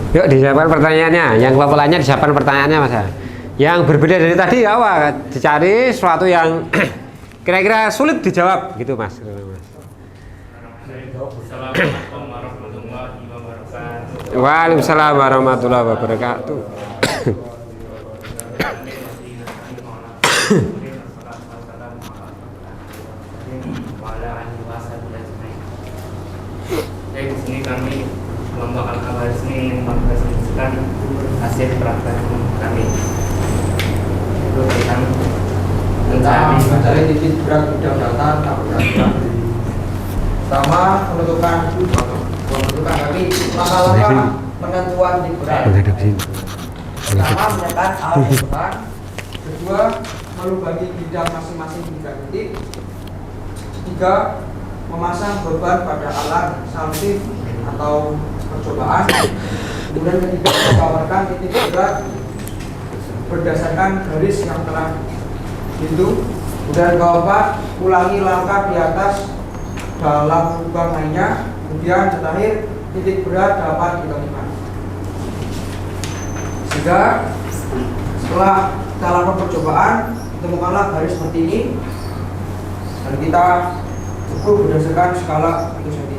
Yuk disiapkan pertanyaannya. Yang kelompok lainnya disiapkan pertanyaannya Mas. Yang berbeda dari tadi apa? Dicari sesuatu yang kira-kira sulit dijawab gitu Mas. Waalaikumsalam warahmatullahi wabarakatuh. Di sini kami kelompok Al-Khawarizmi mempresentasikan hasil praktek kami. Itu tentang mencari titik berat bidang data tak berat. Pertama, menentukan kami langkah-langkah penentuan titik berat. Pertama, menekan alat berat. Kedua, melubangi bidang masing-masing bidang titik. Tiga, memasang beban pada alat saltif atau percobaan. Kemudian ketiga, menggambarkan titik berat berdasarkan garis yang telah itu. Kemudian keempat, ulangi langkah di atas dalam lubang lainnya. Kemudian terakhir, titik berat dapat ditemukan. Sehingga setelah kita lakukan percobaan, ditemukanlah garis seperti ini dan kita ukur berdasarkan skala itu sendiri.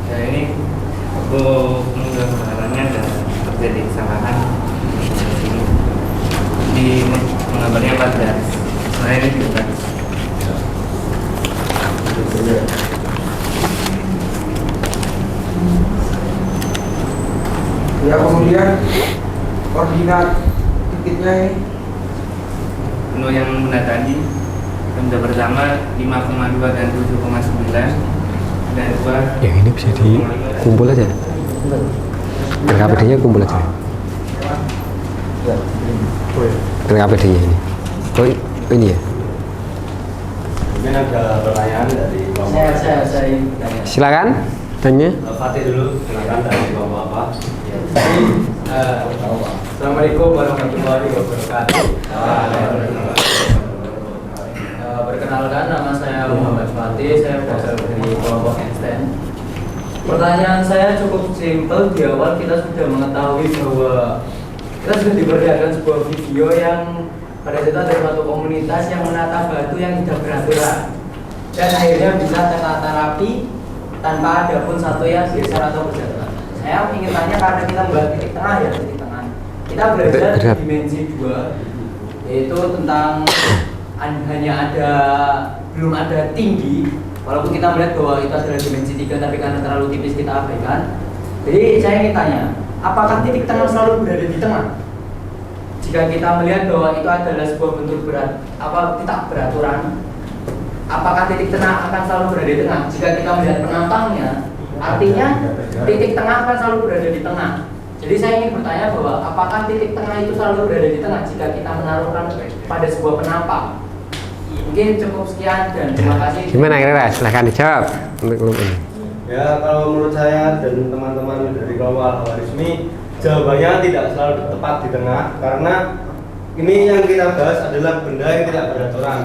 ya ini untuk menggambarkannya dan terjadi kesalahan di menggambarnya 4 garis. Nah ini 3 garis. Ya, kemudian koordinat titiknya ini Untuk yang benar tadi, yang pertama 5,2 dan 7,9 dan 2. Yang ini bisa dikumpul aja. RKPD-nya kumpul aja. RKPD-nya ini. Oh ini ya. Mungkin ada pertanyaan dari kelompok. Saya tanya. Silakan tanya. Fatih dulu, silakan dari kelompok apa? Assalamualaikum warahmatullahi wabarakatuh. Perkenalkan, nama saya Muhammad Fatih, saya berasal dari kelompok Einstein. Pertanyaan saya cukup simpel. Di awal kita sudah mengetahui bahwa kita sudah diperlihatkan sebuah video yang pada saat ada suatu komunitas yang menata batu yang tidak beraturan dan akhirnya bisa tertata rapi tanpa ada pun satu yang geser atau berjatuhan. Saya ingin tanya, karena kita membahas titik tengah ya, titik tengah. Kita belajar di dimensi 2, yaitu tentang belum ada tinggi, walaupun kita melihat bahwa itu adalah dimensi 3, tapi karena terlalu tipis kita abaikan. Jadi saya ingin tanya, apakah titik tengah selalu berada di tengah? Jika kita melihat bahwa itu adalah sebuah bentuk tidak beraturan, apakah titik tengah akan selalu berada di tengah? Jika kita melihat penampangnya, artinya titik tengah akan selalu berada di tengah. Jadi saya ingin bertanya bahwa apakah titik tengah itu selalu berada di tengah jika kita menaruhkan pada sebuah penampang? Mungkin cukup sekian dan terima kasih. Gimana kira-kira? Silahkan dijawab untuk kelompok ini. Ya, kalau menurut saya dan teman-teman dari kelompok Al-Khawarizmi, jawabannya tidak selalu tepat di tengah, karena ini yang kita bahas adalah benda yang tidak beraturan.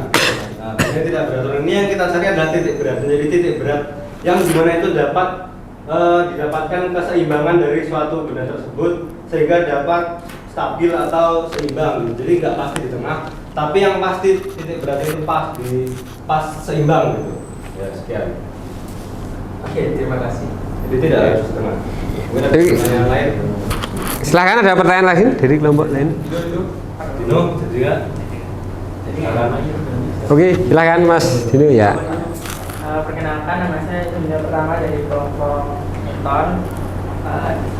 Nah, benda yang tidak beraturan ini yang kita cari adalah titik berat. Menjadi titik berat yang dimana itu dapat didapatkan keseimbangan dari suatu benda tersebut sehingga dapat stabil atau seimbang. Jadi nggak pasti di tengah, tapi yang pasti titik berat itu pas seimbang gitu. Ya, sekian. Oke, terima kasih. Jadi tidak harus di tengah. Mungkin ada pertanyaan lain. Silahkan, ada pertanyaan lagi dari kelompok lain. Dino, juga. Oke, silakan Mas Dino ya. Perkenalkan, nama saya Indra Pertama dari kelompok Newton.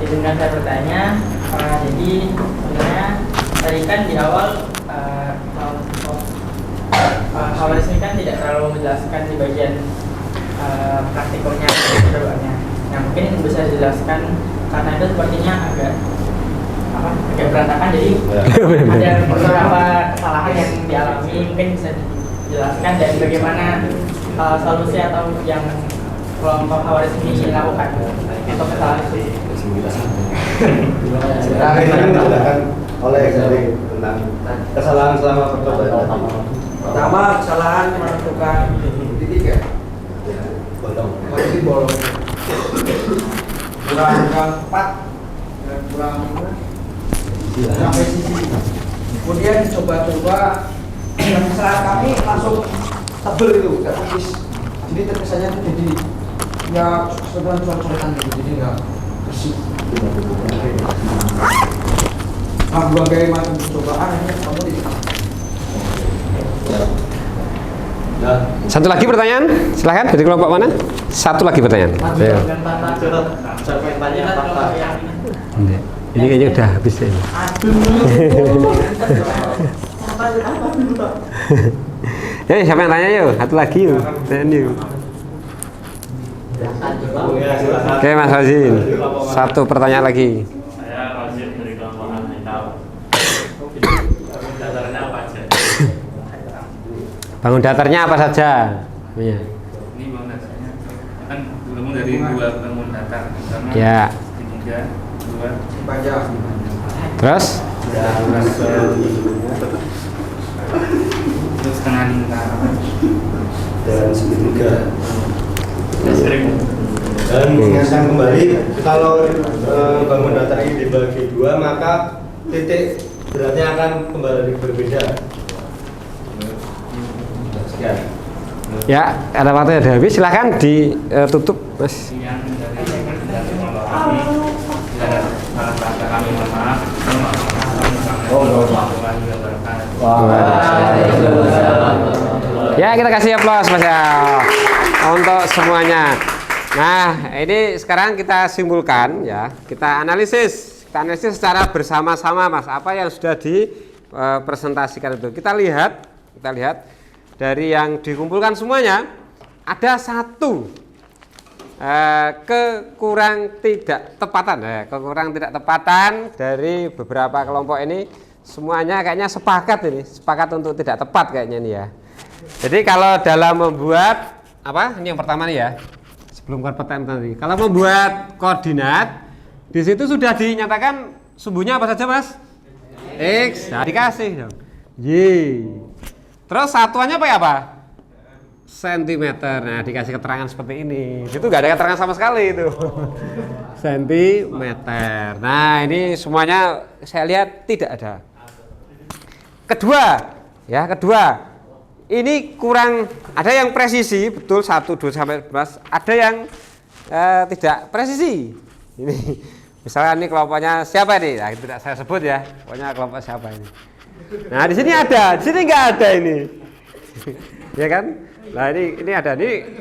izinkan saya bertanya. Jadi sebenarnya tadi kan di awal Hawaris ini kan tidak terlalu menjelaskan di bagian praktikumnya, kedepannya. Nah mungkin bisa dijelaskan karena itu sepertinya agak berantakan, jadi ada beberapa kesalahan yang dialami, mungkin bisa dijelaskan dan bagaimana solusi atau yang kelompok Hawaris ini lakukan untuk kesalahan itu. Silakan oleh dari tentang kesalahan selama percobaan. Pertama, kesalahan menentukan titik ya. Posisi bolong. Kurang 4 dan kurang sampai sisi. Kemudian coba-coba kesalahan kami langsung tebel itu, nggak tipis. Jadi terkesannya itu jadi ya sebenarnya coret-coretan gitu, jadi nggak bersih. Nah, berbagai macam percobaan ini kamu tidak. Satu lagi pertanyaan, silahkan dari kelompok mana? Satu lagi pertanyaan. Ya. Ini kayaknya udah habis ya. Ya, siapa yang tanya yuk? Satu lagi yuk. Tanya yuk. Oke Mas Fazil, satu pertanyaan lagi. Saya Fazil dari kelompok Anitau. Dasarnya apa aja? Bangun datarnya apa saja? Ya. Ini bangun dasarnya kan bergabung dari dua bangun datar, pertama Ya. ketiga, dua Panjang. Terus? terus setengah lingkaran Dan segitiga. Dan Oke. mengingatkan kembali kalau bangun datar ini dibagi dua, maka titik beratnya akan kembali berbeda. Sekian. Ya, ada waktu yang habis. Silahkan ditutup, Mas. yang dari kelompok kami dan salah kata kami mohon maaf. Ya, kita kasih aplaus Mas ya untuk semuanya. Nah, ini sekarang kita simpulkan ya, kita analisis secara bersama-sama Mas, apa yang sudah dipresentasikan itu. Kita lihat dari yang dikumpulkan semuanya ada satu kekurang tidak tepatan dari beberapa kelompok ini. Semuanya kayaknya sepakat untuk tidak tepat kayaknya nih ya. Jadi kalau dalam membuat ini yang pertama nih ya, sebelum kompeten tadi, kalau membuat koordinat di situ sudah dinyatakan sumbunya apa saja Mas? X, nah, dikasih dong Y, terus satuannya apa? Sentimeter. Nah, dikasih keterangan seperti ini. Itu nggak ada keterangan sama sekali itu. Sentimeter. Nah, ini semuanya saya lihat tidak ada. Kedua, ini kurang, ada yang presisi, betul 1, 2 sampai 12, ada yang tidak presisi. Ini misalnya ini kelompoknya siapa nih? Nah, tidak saya sebut ya. Pokoknya kelompok siapa ini. Nah, di sini ada, di sini nggak ada ini. Ya kan? Nah, ini ada ini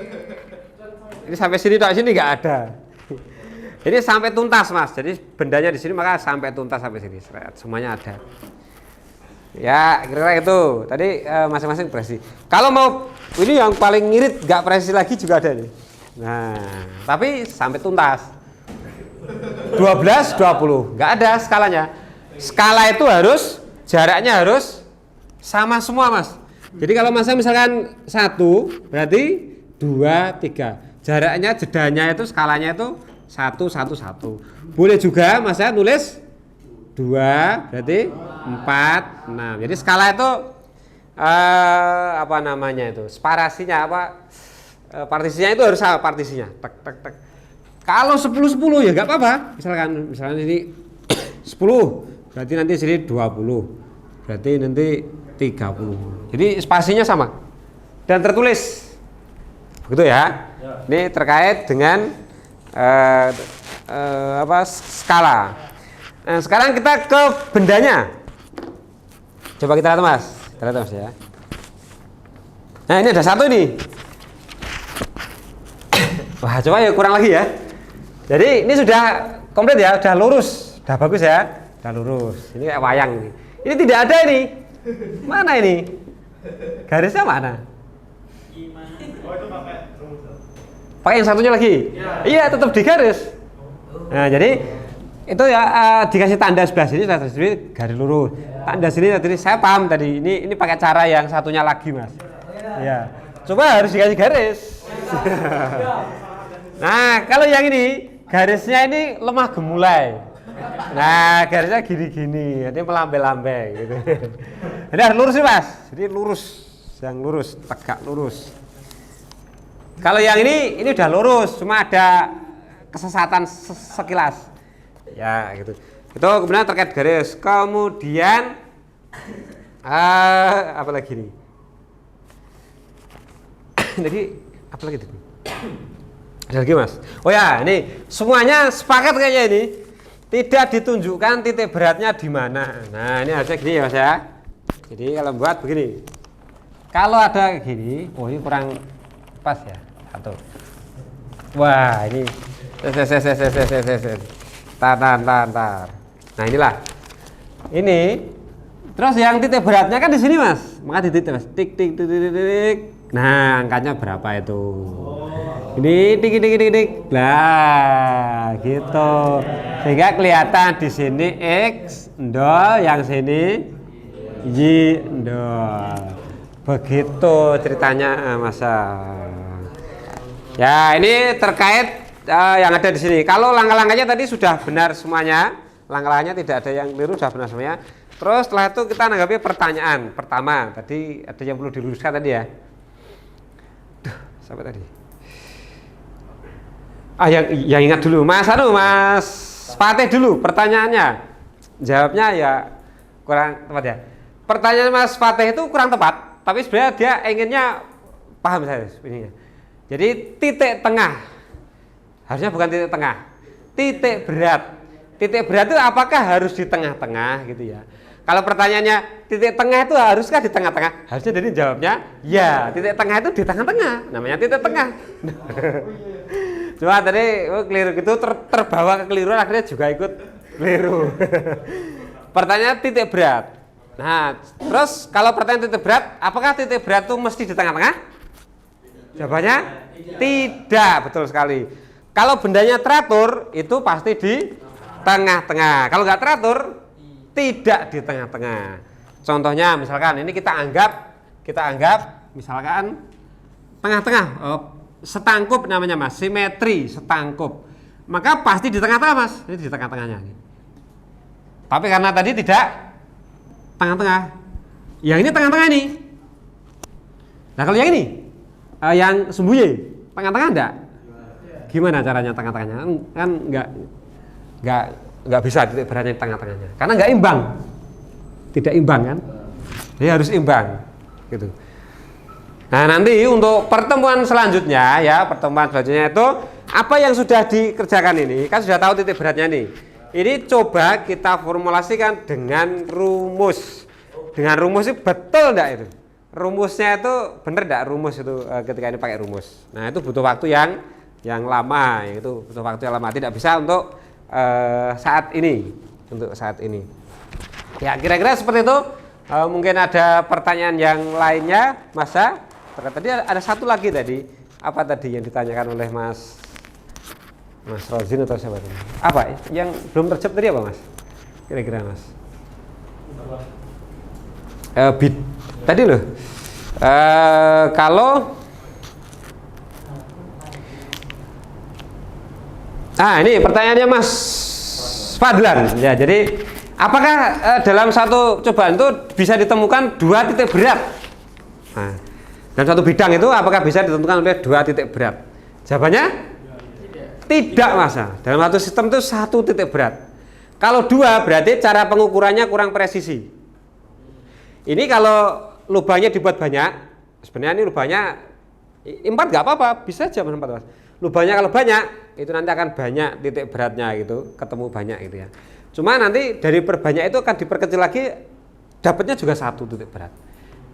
sampai sini tok, sini nggak ada. Ini sampai tuntas Mas. Jadi bendanya di sini maka sampai tuntas sampai sini. Semuanya ada. Ya, kira-kira itu. Tadi masing-masing presisi. Kalau mau ini yang paling ngirit nggak presisi lagi juga ada nih. Nah, tapi sampai tuntas. 12, 20. Nggak ada skalanya. Skala itu jaraknya harus sama semua Mas. Jadi kalau Mas misalkan 1, berarti 2, 3. Jaraknya, jedanya itu, skalanya itu 1, 1, 1. Boleh juga Mas nulis 2, berarti 4, 6. Jadi skala itu separasinya partisinya itu harus sama partisinya. Tek, tek, tek. Kalau 10, 10 ya nggak apa-apa. Misalkan ini 10, berarti nanti sini 20. Berarti nanti 30. Jadi spasinya sama dan tertulis. Begitu ya. Ini terkait dengan skala. Nah, sekarang kita ke bendanya. Coba kita lihat Mas. Kita lihat Mas ya. Nah, ini ada satu nih. Wah, coba ya kurang lagi ya. Jadi ini sudah komplit ya, udah lurus, udah bagus ya, udah lurus. Ini kayak wayang nih. Ini tidak ada ini. Mana ini? Garisnya mana? Oh itu Pakai yang satunya lagi? Iya, tetap di garis. Nah, jadi itu ya dikasih tanda sebelah sini, sebelah sini garis lurus. Tanda sini tadi saya paham tadi. Ini pakai cara yang satunya lagi, Mas. Iya. Coba harus dikasih garis. Nah, kalau yang ini garisnya ini lemah gemulai. Nah, garisnya gini-gini, jadi melambai-lambai gitu. Jadi harus lurus sih, Mas. Jadi lurus, yang lurus, tegak lurus. Kalau yang ini udah lurus, cuma ada kesesatan sekilas. Ya, gitu. Itu kemudian terkait garis. Kemudian apa lagi nih? Jadi apa lagi nih? Ada lagi, Mas? Oh ya, ini semuanya sepakat kayaknya ini. Tidak ditunjukkan titik beratnya di mana. Nah, ini harusnya gini ya, Mas ya. Jadi kalau buat begini. Kalau ada gini, oh ini kurang pas ya. Satu. Wah, ini tar. Nah, inilah. Ini. Terus yang titik beratnya kan di sini, Mas. Maka titik, Mas. Tik. Nah, angkanya berapa itu? Ini tik. Lah, gitu. Sehingga kelihatan di sini X ndol, yang sini Y ndol. Begitu ceritanya, Masa. Ya, ini terkait yang ada di sini. Kalau langkah-langkahnya tadi sudah benar semuanya, langkah-langkahnya tidak ada yang keliru, sudah benar semuanya. Terus setelah itu kita menanggapi pertanyaan pertama. Tadi ada yang perlu diluruskan tadi ya. Duh, sampai tadi. Yang ingat dulu, Mas Fatih dulu pertanyaannya. Jawabnya ya kurang tepat ya. Pertanyaan Mas Fatih itu kurang tepat, tapi sebenarnya dia inginnya paham saya ini. Jadi titik tengah, harusnya bukan titik tengah, titik berat. Titik berat itu apakah harus di tengah-tengah gitu ya? Kalau pertanyaannya titik tengah itu haruskah di tengah-tengah? Harusnya jadi jawabnya ya, titik tengah itu di tengah-tengah, namanya titik tengah. Cuma tadi keliru gitu, terbawa kekeliruan, akhirnya juga ikut keliru. Pertanyaan titik berat. Nah, terus kalau pertanyaan titik berat, apakah titik berat itu mesti di tengah-tengah? Jawabannya tidak, betul sekali. Kalau bendanya teratur itu pasti di tengah-tengah. Kalau nggak teratur tidak di tengah-tengah. Contohnya misalkan ini kita anggap misalkan tengah-tengah, setangkup namanya, Mas, simetri setangkup. Maka pasti di tengah-tengah, Mas. Ini di tengah-tengahnya. Tapi karena tadi tidak tengah-tengah. Yang ini tengah-tengah nih. Nah, kalau yang ini yang sembunyi tengah-tengah enggak? Gimana caranya tengah-tengahnya? Kan enggak bisa titik beratnya di tengah-tengahnya. Karena enggak imbang. Tidak imbang kan? Jadi harus imbang gitu. Nah, nanti untuk pertemuan selanjutnya itu apa yang sudah dikerjakan ini, kan sudah tahu titik beratnya nih. Ini coba kita formulasikan dengan rumus. Dengan rumus itu betul enggak itu? Rumusnya itu benar enggak rumus itu ketika ini pakai rumus. Nah, itu butuh waktu yang lama, itu butuh waktu yang lama, tidak bisa untuk saat ini, Ya, kira-kira seperti itu. Mungkin ada pertanyaan yang lainnya, Masa? Tadi ada satu lagi tadi. Apa tadi yang ditanyakan oleh Mas Rozin atau siapa tadi? Apa? Yang belum terjawab tadi apa, Mas? Kira-kira, Mas? Tadi loh. Kalau ini pertanyaannya Mas Fadlan. Ya, jadi apakah dalam satu cobaan itu bisa ditemukan dua titik berat? Nah, dalam satu bidang itu apakah bisa ditentukan oleh dua titik berat? Jawabannya tidak, Masa. Dalam satu sistem itu satu titik berat. Kalau dua berarti cara pengukurannya kurang presisi. Ini kalau lubangnya dibuat banyak, sebenarnya ini lubangnya 4 nggak apa-apa, bisa aja 4, Mas. Lubangnya kalau banyak itu nanti akan banyak titik beratnya gitu, ketemu banyak gitu ya. Cuma nanti dari perbanyak itu akan diperkecil lagi, dapatnya juga satu titik berat.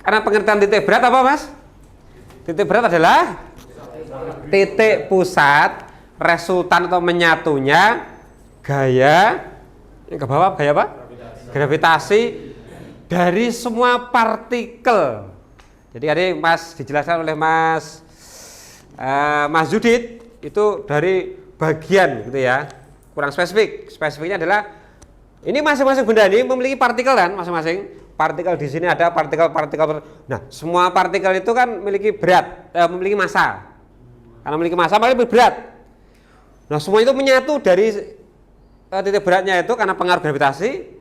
Karena pengertian titik berat apa, Mas? Titik berat adalah titik pusat resultan atau menyatunya gaya yang ke bawah, gaya apa? Gravitasi dari semua partikel. Jadi tadi Mas dijelaskan oleh Mas Judit itu dari bagian gitu ya, kurang spesifik. Spesifiknya adalah ini masing-masing benda ini memiliki partikel kan, masing-masing partikel di sini ada partikel. Nah, semua partikel itu kan memiliki berat, memiliki massa. Karena memiliki massa maka lebih berat. Nah, semua itu menyatu dari titik beratnya itu karena pengaruh gravitasi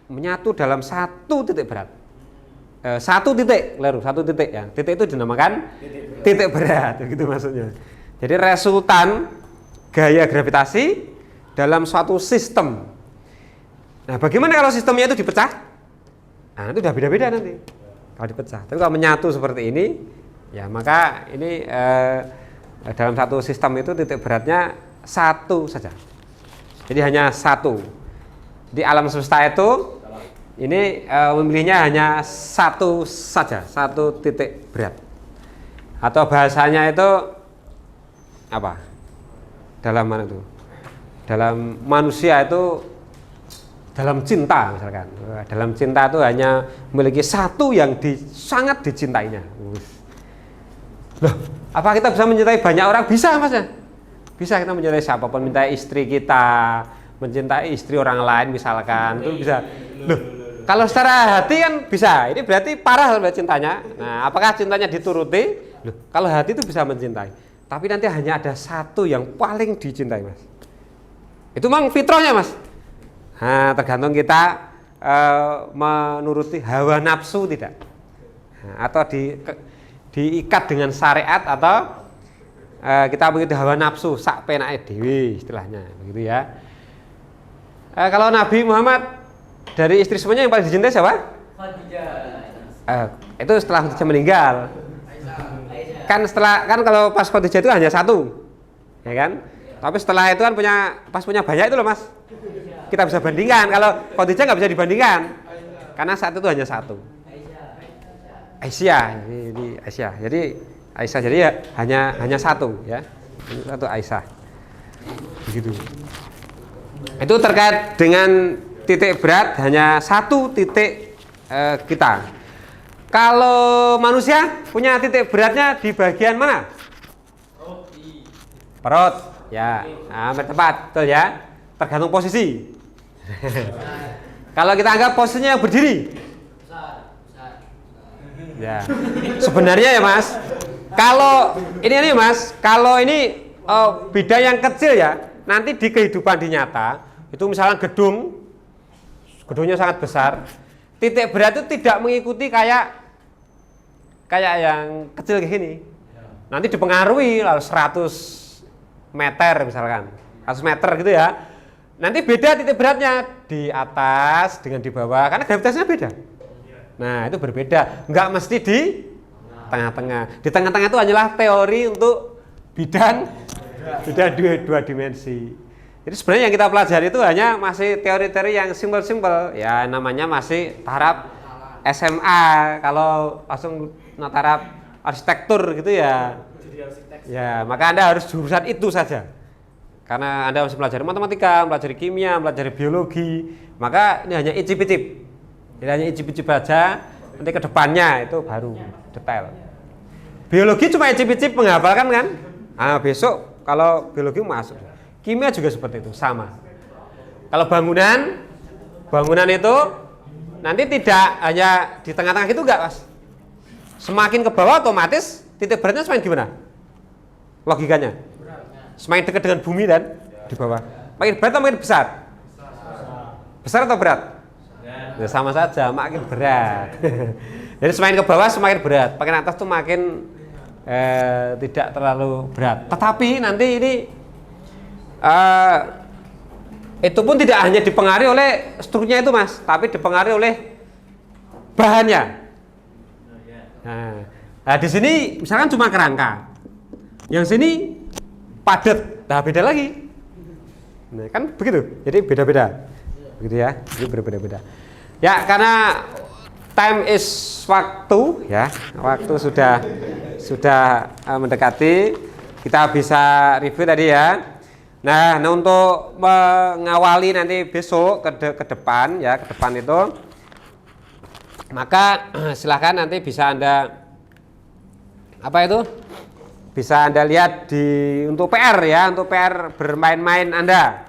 menyatu dalam satu titik berat. Satu titik ya. Titik itu dinamakan titik berat, begitu maksudnya. Jadi resultan gaya gravitasi dalam suatu sistem. Nah, bagaimana kalau sistemnya itu dipecah? Nah, itu udah beda-beda nanti kalau dipecah. Tapi kalau menyatu seperti ini, ya maka ini dalam satu sistem itu titik beratnya satu saja. Jadi hanya satu. Di alam semesta itu ini memilihnya hanya satu saja, satu titik berat. Atau bahasanya itu apa? Dalam mana itu? Dalam manusia itu dalam cinta misalkan. Dalam cinta itu hanya memiliki satu yang sangat dicintainya. Loh, apa kita bisa mencintai banyak orang? Bisa, Mas ya? Bisa kita mencintai siapapun, mencintai istri kita, mencintai istri orang lain misalkan, itu bisa. Loh, kalau secara hati kan bisa, ini berarti parah cintanya. Nah, apakah cintanya dituruti? Loh, kalau hati itu bisa mencintai, tapi nanti hanya ada satu yang paling dicintai, Mas. Itu memang fitrahnya, Mas. Nah, tergantung kita menuruti hawa nafsu tidak, atau diikat dengan syariat, atau kita mengikuti hawa nafsu sak penake dhewe istilahnya, begitu ya. Kalau Nabi Muhammad dari istri semuanya yang paling dicintai siapa? Khadijah. Itu setelah Khadijah meninggal. Kan kalau pas Khadijah itu hanya satu, ya kan? Tapi setelah itu kan punya banyak itu loh, Mas. Kita bisa bandingkan. Kalau Khadijah nggak bisa dibandingkan, karena saat itu hanya satu. Aisyah. Jadi ya hanya satu ya, satu Aisyah. Begitu. Itu terkait dengan titik berat hanya satu titik kita. Kalau manusia punya titik beratnya di bagian mana? Perut. Ya, hampir tepat, betul ya. Tergantung posisi. Kalau kita anggap posisinya yang berdiri. Ya. Sebenarnya ya, Mas. Kalau ini Mas, kalau ini bidang yang kecil ya, nanti di kehidupan di nyata itu misalnya gedungnya sangat besar, titik berat itu tidak mengikuti kayak yang kecil kayak gini. Nanti dipengaruhi lalu 100 meter misalkan, 100 meter gitu ya. Nanti beda titik beratnya di atas dengan di bawah karena gravitasinya beda. Nah, itu berbeda, nggak mesti di tengah-tengah. Di tengah-tengah itu hanyalah teori untuk bidang dua dimensi. Jadi sebenarnya yang kita pelajari itu hanya masih teori-teori yang simpel-simpel. Ya namanya masih taraf SMA. Kalau langsung taraf arsitektur gitu ya. Ya, maka Anda harus jurusan itu saja. Karena Anda harus pelajari matematika, pelajari kimia, pelajari biologi. Maka ini hanya icip-icip. Jadi hanya icip-icip aja. Nanti ke depannya itu baru detail. Biologi cuma icip-icip menghafalkan kan? Besok kalau biologi masuk. Kimia juga seperti itu, sama. Kalau bangunan itu nanti tidak hanya di tengah-tengah gitu enggak, Mas. Semakin ke bawah otomatis titik beratnya semakin gimana? Logikanya. Semakin dekat dengan bumi dan di bawah. Makin berat atau makin besar? Besar atau berat? Ya, sama saja, makin berat. Jadi semakin ke bawah semakin berat, makin atas tuh makin tidak terlalu berat. Tetapi nanti ini itu pun tidak hanya dipengaruhi oleh strukturnya itu, Mas, tapi dipengaruhi oleh bahannya. Nah, di sini misalkan cuma kerangka, yang sini padat, nah beda lagi. Nah, kan begitu. Jadi beda-beda, begitu ya. Jadi berbeda-beda. Ya, karena time is waktu, ya, waktu sudah mendekati. Kita bisa review tadi ya. Nah, untuk mengawali nanti besok ke depan ya, ke depan itu, maka silahkan nanti bisa Anda apa itu? Bisa Anda lihat untuk PR ya, untuk PR bermain-main Anda.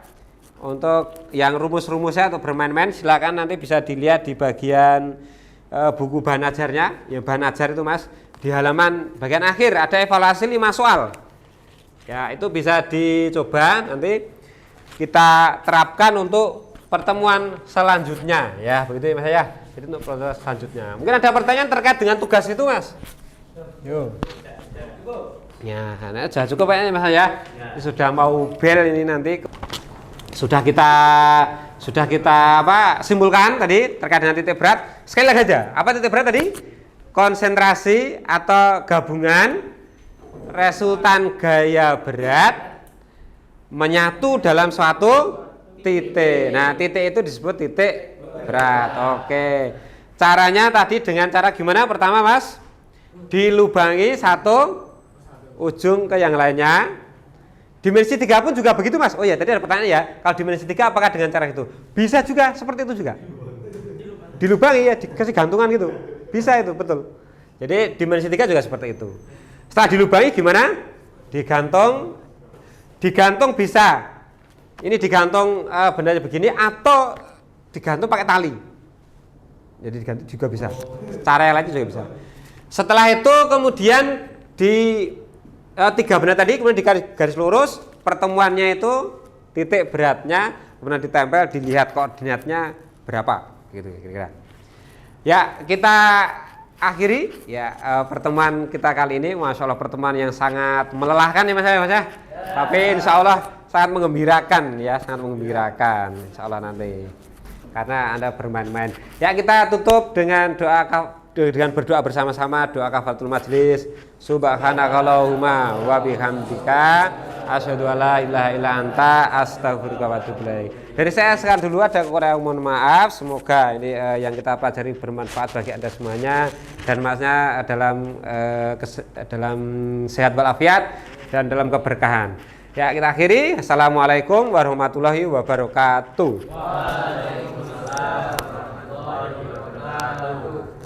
Untuk yang rumus-rumusnya untuk bermain-main silahkan nanti bisa dilihat di bagian buku bahan ajarnya. Ya, bahan ajar itu Mas, di halaman bagian akhir ada evaluasi 5 soal. Ya, itu bisa dicoba nanti kita terapkan untuk pertemuan selanjutnya ya, begitu ya Mas ya. Jadi untuk proses selanjutnya. Mungkin ada pertanyaan terkait dengan tugas itu Mas? Yo. Ya, nah, sudah cukup kayaknya Mas ya. Ini sudah mau bel ini nanti. Sudah kita simpulkan tadi terkait dengan titik berat. Sekali lagi aja. Apa titik berat tadi? Konsentrasi atau gabungan resultan gaya berat menyatu dalam suatu titik. Nah, titik itu disebut titik berat. Oke. Caranya tadi dengan cara gimana? Pertama, Mas, dilubangi satu ujung ke yang lainnya. Dimensi 3 pun juga begitu, Mas. Oh ya, tadi ada pertanyaan ya. Kalau dimensi 3 apakah dengan cara itu? Bisa juga seperti itu juga. Dilubangi ya, dikasih gantungan gitu. Bisa itu, betul. Jadi dimensi 3 juga seperti itu. Setelah dilubangi gimana? Digantung bisa. Ini digantung bendanya begini atau digantung pakai tali. Jadi digantung juga bisa. Cara yang lain juga bisa. Setelah itu kemudian di 3 benda tadi kemudian di garis lurus, pertemuannya itu titik beratnya kemudian ditempel, dilihat koordinatnya berapa gitu kira-kira. Ya, kita akhiri ya pertemuan kita kali ini. Masya Allah, pertemuan yang sangat melelahkan ya Mas ya. Tapi insya Allah sangat mengembirakan ya, sangat mengembirakan insya Allah nanti karena Anda bermain-main. Ya, kita tutup dengan berdoa bersama-sama, doa kafaratul majlis. Subhanakallahumma wa bihamdika asyhadu alla ilaha illa anta astaghfiruka wa atubu ilaik. Dari saya sekarang dulu ada kekurangan, mohon maaf. Semoga ini yang kita pelajari bermanfaat bagi Anda semuanya dan maksudnya dalam sehat walafiat dan dalam keberkahan. Ya, kita akhiri. Assalamualaikum warahmatullahi wabarakatuh.